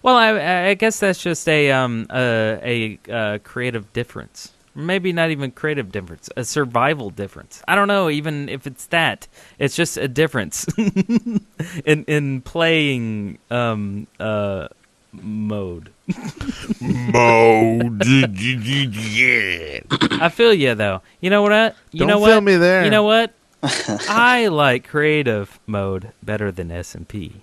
Well, I guess that's just a creative difference. Maybe not even creative difference, a survival difference. I don't know even if it's that. It's just a difference in playing mode. Mode. Yeah. I feel you though. You know what? Don't feel me there. You know what? I like creative mode better than SMP.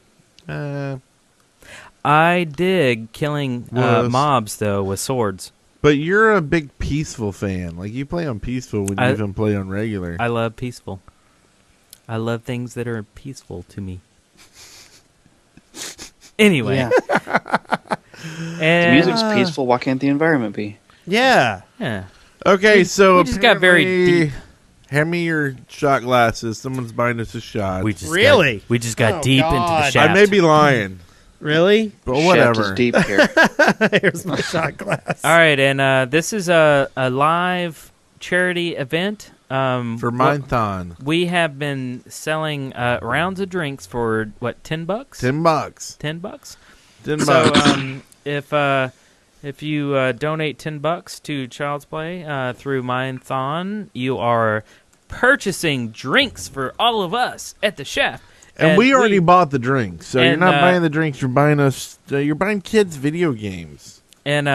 I dig killing Was. mobs though with swords. But you're a big peaceful fan. Like you play on peaceful when you I- even play on regular. I love peaceful. I love things that are peaceful to me. Anyway, Yeah. The and music's peaceful. Why can't the environment be? Yeah. yeah, Okay, so we just got very apparently- deep. Hand me your shot glasses. Someone's buying us a shot. we just Really? got, we just got Oh, deep into the God. shaft. I may be lying, Really? but Shaft whatever. is deep here. Here's my shot glass. All right, and this is a live charity event. For Minethon. We have been selling rounds of drinks for what, $10? $10. $10. $10. So if you donate $10 to Child's Play through Minethon, you are purchasing drinks for all of us at the chef. and we already bought the drinks, so you're and, not buying the drinks. You're buying us. You're buying kids video games. And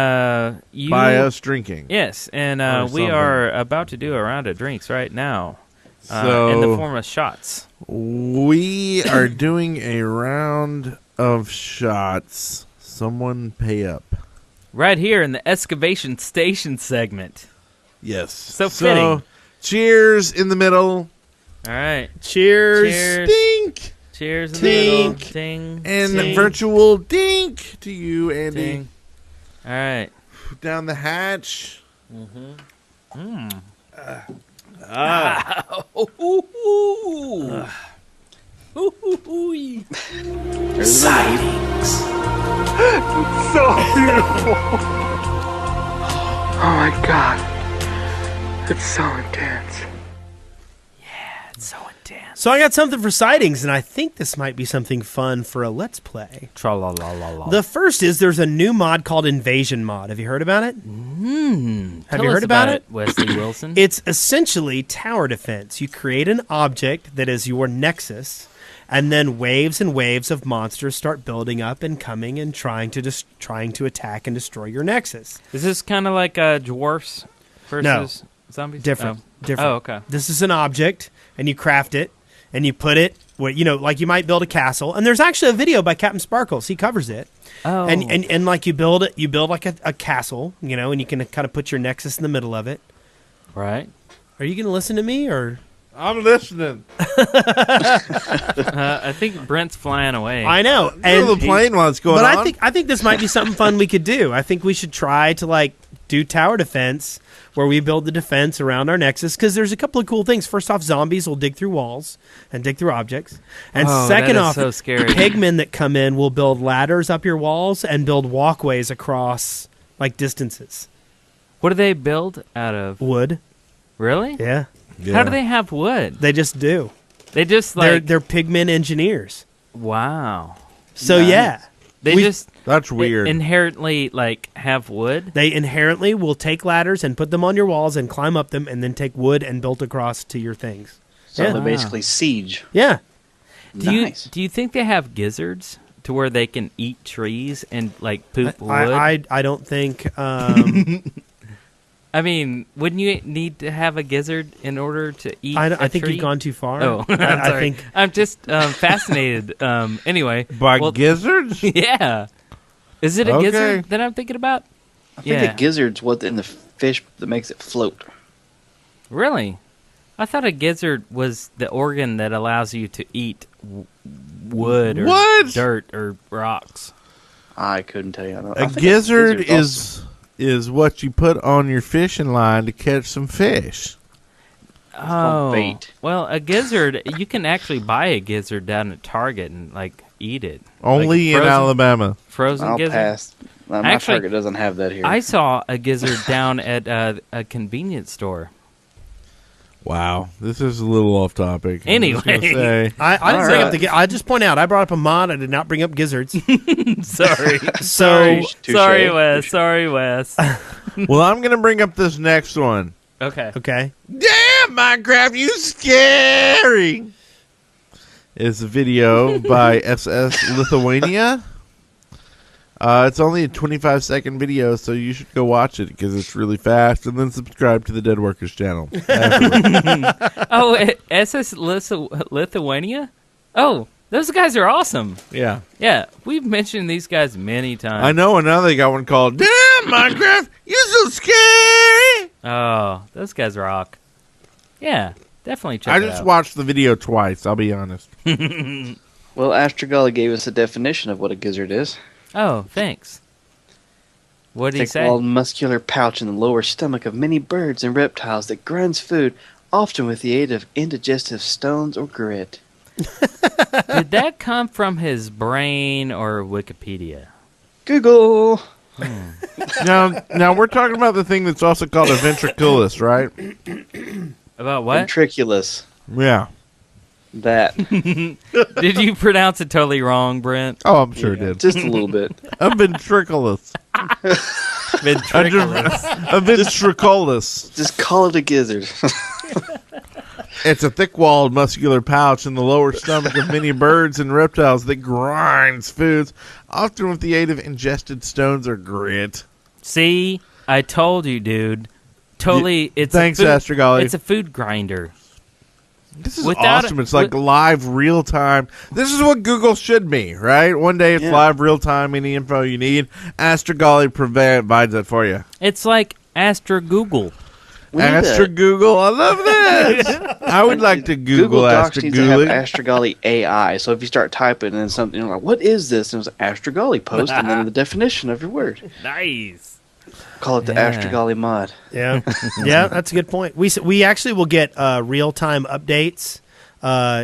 you By us drinking. Yes, and Or we something. are about to do a round of drinks right now, So in the form of shots. we are doing a round of shots. Someone pay up. Right here in the excavation station segment. Yes. So fitting. Cheers in the middle. All right. Cheers. Cheers. Dink. Cheers in the middle. Tink. Ding. And ding, virtual dink to you, Andy. ding. All right. Down the hatch. Sightings. Oh my god. It's so intense. dance. So I got something for sightings, and I think this might be something fun for a Let's Play. Tra-la-la-la-la. The first is there's a new mod called Invasion Mod. Have you heard about it? Have you heard about it? Wesley Wilson? It's essentially tower defense. You create an object that is your nexus, and then waves and waves of monsters start building up and coming and trying to attack and destroy your nexus. Is this kind of like dwarfs versus zombies? Different. Different. Oh, okay. This is an object, and you craft it, and you put it where, like you might build a castle. And there's actually a video by Captain Sparkles. He covers it. Oh. And like you build like a castle, and you can kind of put your nexus in the middle of it. Right. Are you going to listen to me, or? I'm listening. I think Brent's flying away. I know. And the plane while it's going on. But I think this might be something fun we could do. I think we should try to do tower defense where we build the defense around our nexus, because there's a couple of cool things. First off, zombies will dig through walls and dig through objects. And second off, so scary. pigmen that come in will build ladders up your walls and build walkways across distances. What do they build out of? Wood. Really? Yeah. How do they have wood? They just do. They just they're pigmen engineers. Wow. So nice. That's weird. Inherently have wood. They inherently will take ladders and put them on your walls and climb up them, and then take wood and build across to your things. So they're basically siege. Yeah. Do you think they have gizzards to where they can eat trees and poop wood? I don't think. I mean, wouldn't you need to have a gizzard in order to eat? I think tree? you've gone too far. Oh, I think I'm just fascinated. Anyway, by gizzards? Yeah. Is it a gizzard that I'm thinking about? I think the gizzard's what's in the fish that makes it float. Really? I thought a gizzard was the organ that allows you to eat wood or dirt or rocks. I couldn't tell you. A gizzard is what you put on your fishing line to catch some fish. Oh, bait. Well, a gizzard, you can actually buy a gizzard down at Target and eat it. Only in Alabama. Frozen I'll gizzard. pass. My Target doesn't have that here. I saw a gizzard down at a convenience store. Wow, this is a little off topic. Anyway, I didn't bring up I just point out I brought up a mod. I did not bring up gizzards. Sorry. Touché. Wes. Sorry, Wes. Well, I'm going to bring up this next one. Okay. Damn, Minecraft, you scary! It's a video by SS Lithuania. It's only a 25-second video, so you should go watch it because it's really fast, and then subscribe to the Dead Workers channel. Oh, SS Lithuania? Oh, those guys are awesome. Yeah. Yeah, we've mentioned these guys many times. I know, and now they got one called Damn, Minecraft, you're so scary! Oh, those guys rock. Yeah, definitely check I it just out. watched the video twice, I'll be honest. Well, Astrogully gave us a definition of what a gizzard is. Oh, thanks. What did he say? Thick-walled muscular pouch in the lower stomach of many birds and reptiles that grinds food, often with the aid of indigestive stones or grit. Did that come from his brain or Wikipedia? Google! Now we're talking about the thing that's also called a ventriculus, right? About what? Ventriculus. Yeah. That. Did you pronounce it totally wrong, Brent? Oh, I'm sure it did. Just a little bit. A ventriculus. Ventriculus. A ventriculus. Just call it a gizzard. It's a thick-walled muscular pouch in the lower stomach of many birds and reptiles that grinds foods, often with the aid of ingested stones or grit. See? I told you, dude. Totally. Thanks, Astrogully. It's a food grinder. This is awesome. It's like live, real-time. This is what Google should be, right? One day it's live, real-time, any info you need. Astrogully provides that for you. It's like Astra Google. Astra Google, I love that. I would like to Google Docs needs to have Astrogully. Astrogully AI. So if you start typing and something, you're like, what is this? And it's Astrogully post and then the definition of your word. Nice. Call it the Astrogully mod. Yeah, yeah, that's a good point. We actually will get real-time updates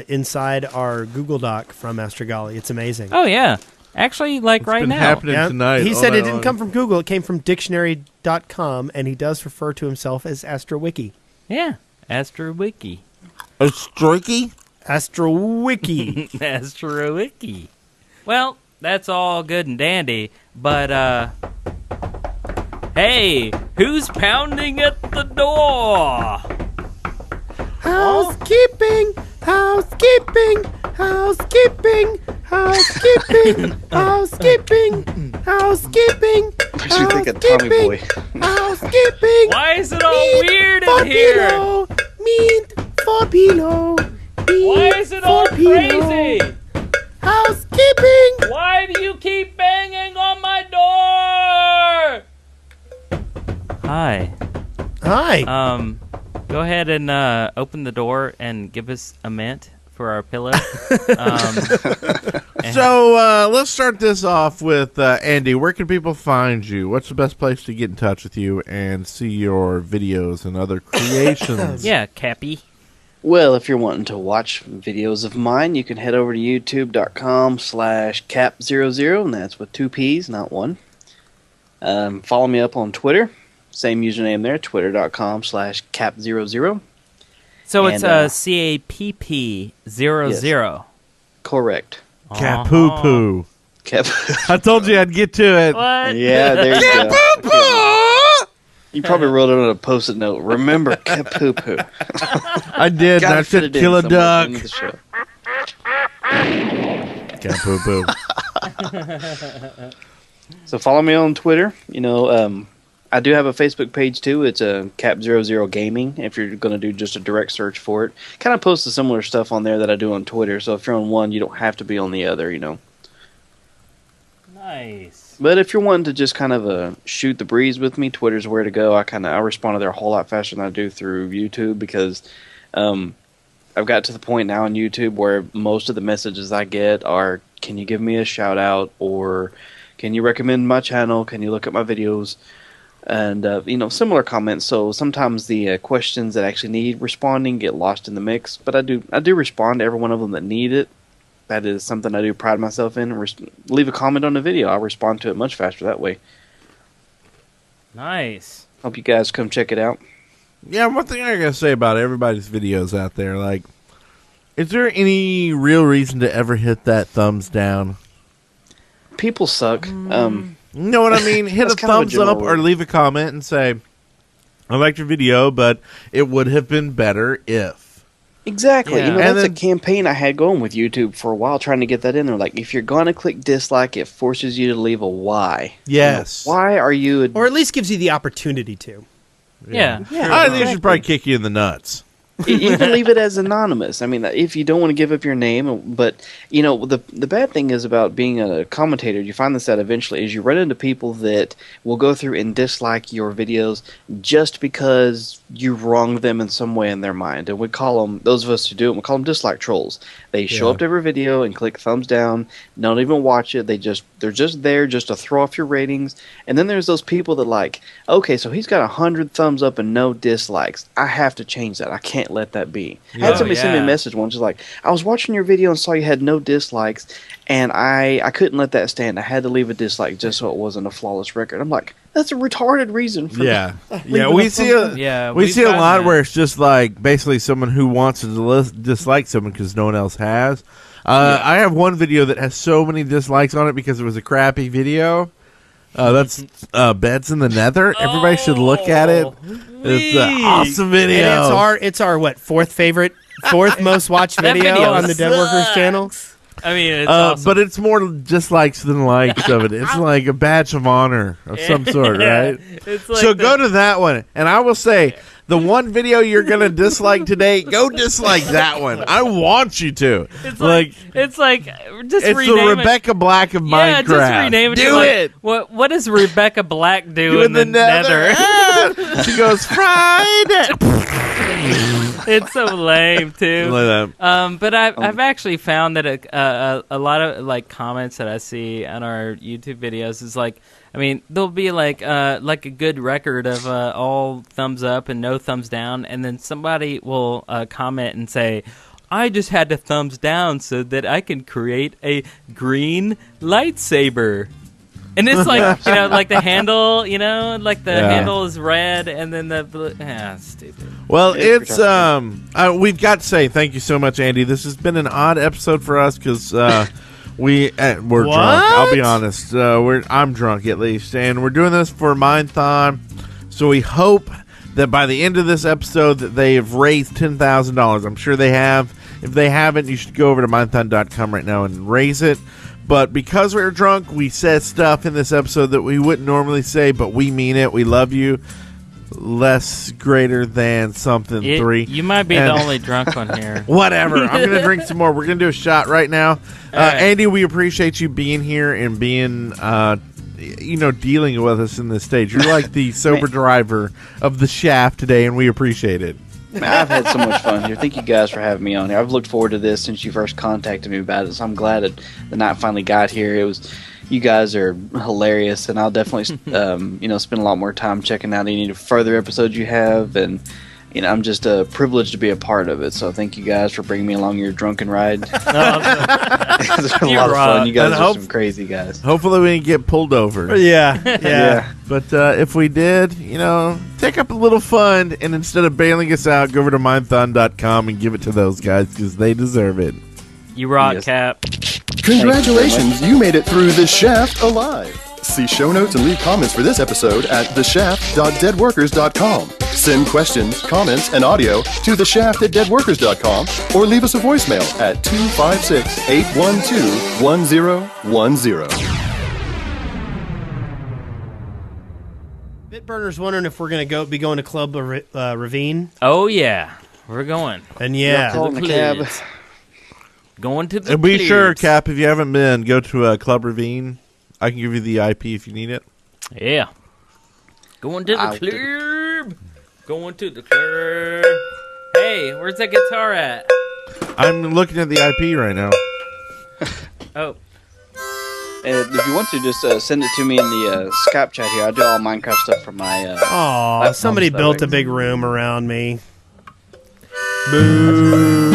inside our Google Doc from Astrogully. It's amazing. Oh, yeah. Actually, like right now. Happening tonight. He said it didn't come from Google. It came from dictionary.com, and he does refer to himself as AstroWiki. Yeah. AstroWiki. A strikey? AstroWiki. AstroWiki. Well, that's all good and dandy, but hey, who's pounding at the door? Housekeeping, housekeeping, housekeeping, housekeeping, housekeeping, housekeeping. Makes me think of Tommy Boy. Housekeeping. Why is it all weird in here? Mean for pillow. Why is it all crazy? Housekeeping. Why do you keep banging on my door? Hi. Hi. Go ahead and open the door and give us a mint for our pillow. So let's start this off with Andy. Where can people find you? What's the best place to get in touch with you and see your videos and other creations? Yeah, Cappy. Well, if you're wanting to watch videos of mine, you can head over to youtube.com/Capp00, and that's with 2 P's, not one. Follow me up on Twitter. Same username there, twitter.com/Capp00. So And, it's CAPP00. Correct. Capp00. Cap. I told you I'd get to it. What? Yeah, there you go. You probably wrote it on a post-it note. Remember Capp00. I did. And I Gotta fit said it in kill a somewhere duck. into the show. Capp00. So follow me on Twitter. I do have a Facebook page too. It's a Capp00 Gaming. If you're going to do just a direct search for it, kind of post the similar stuff on there that I do on Twitter. So if you're on one, you don't have to be on the other. Nice. But if you're wanting to just kind of shoot the breeze with me, Twitter's where to go. I respond to there a whole lot faster than I do through YouTube because I've got to the point now on YouTube where most of the messages I get are, "Can you give me a shout out?" or "Can you recommend my channel? Can you look at my videos?" And similar comments. So sometimes the questions that actually need responding get lost in the mix, but I do respond to every one of them that need it. That is something I do pride myself in. Leave a comment on the video. I'll respond to it much faster that way. Nice. Hope you guys come check it out. Yeah, one thing I gotta say about everybody's videos out there, like, is there any real reason to ever hit that thumbs down? People suck. You know what I mean? Hit a That's kind of a thumbs up general or rule. leave a comment and say, I liked your video, but it would have been better if. Exactly. Yeah. And That's then- a campaign I had going with YouTube for a while, trying to get that in there. Like, if you're going to click dislike, it forces you to leave a why. Yes. Why are you... Or at least gives you the opportunity to. Yeah. I think it should probably kick you in the nuts. You can leave it as anonymous. I mean, if you don't want to give up your name, but the bad thing is about being a commentator. You find this out eventually is you run into people that will go through and dislike your videos just because you wronged them in some way in their mind. And we call them, those of us who do it, we call them dislike trolls. They show up to every video and click thumbs down, don't even watch it. They're just there just to throw off your ratings. And then there's those people that like, okay, so he's got 100 thumbs up and no dislikes. I have to change that. I can't let that be. I had somebody send me a message once, just like, I was watching your video and saw you had no dislikes, and I couldn't let that stand. I had to leave a dislike just so it wasn't a flawless record. I'm like, that's a retarded reason for we see we see a lot where it's just like basically someone who wants to dislike someone because no one else has. I have one video that has so many dislikes on it because it was a crappy video. That's Beds in the Nether. Everybody should look at it. It's an awesome video. And it's our fourth most watched video, video on the Dead Workers channel. I mean, it's awesome. But it's more dislikes than likes of it. It's like a badge of honor of some sort, right? It's like So go to that one, and I will say, the one video you're going to dislike today, go dislike that one. I want you to. It's like just it's rename the it. Rebecca Black of Minecraft. Yeah, just rename it. Do Like, it. What does Rebecca Black do in the Nether? She goes, Friday. It's so lame too. Like that. But I've actually found that a lot of like comments that I see on our YouTube videos is like, I mean, there'll be like a good record of all thumbs up and no thumbs down, and then somebody will comment and say, I just had to thumbs down so that I can create a green lightsaber. And it's like, like the handle, like the Yeah. handle is red, and then the blue. Stupid. Well, it's we've got to say thank you so much, Andy. This has been an odd episode for us because we're drunk. I'll be honest. I'm drunk at least, and we're doing this for Mindthon. So we hope that by the end of this episode that they have raised $10,000. I'm sure they have. If they haven't, you should go over to mindthon.com right now and raise it. But because we were drunk, we said stuff in this episode that we wouldn't normally say, but we mean it. We love you. Less greater than something 3. You might be the only drunk one here. Whatever. I'm going to drink some more. We're going to do a shot right now. right. Andy, we appreciate you being here and being, dealing with us in this stage. You're like the sober driver of the shaft today, and we appreciate it. Man, I've had so much fun here. Thank you guys for having me on here. I've looked forward to this since you first contacted me about it, so I'm glad that the night finally got here. You guys are hilarious, and I'll definitely, spend a lot more time checking out any further episodes you have, and I'm just privileged to be a part of it. So thank you guys for bringing me along your drunken ride. It's a lot of fun. You guys are some crazy guys. Hopefully we didn't get pulled over. Yeah. But if we did, take up a little fun, and instead of bailing us out, go over to mindthon.com and give it to those guys because they deserve it. You rock, Yes. Cap. Congratulations, you made it through The Shaft alive. See show notes and leave comments for this episode at theshaft.deadworkers.com. Send questions, comments, and audio to theshaft@deadworkers.com or leave us a voicemail at 256-812-1010. Bitburner's wondering if we're going to be going to Club Ravine. Oh, yeah. We're going. And yeah. Calling the cab. Going to the And be sure, clears. Cap, if you haven't been, go to Club Ravine. I can give you the IP if you need it. Yeah. Going to the I'll do club. Going to the club. Hey, where's that guitar at? I'm looking at the IP right now. Oh. And if you want to, just send it to me in the Skype chat here. I do all Minecraft stuff for my. Aw, somebody stuff. built a big room around me. Boo.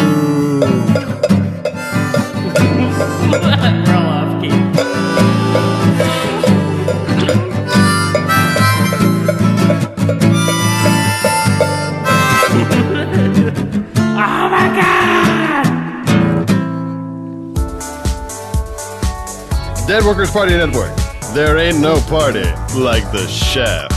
Roll off, Keith. Oh my God! Dead Workers Party Network. There ain't no party like The Shaft.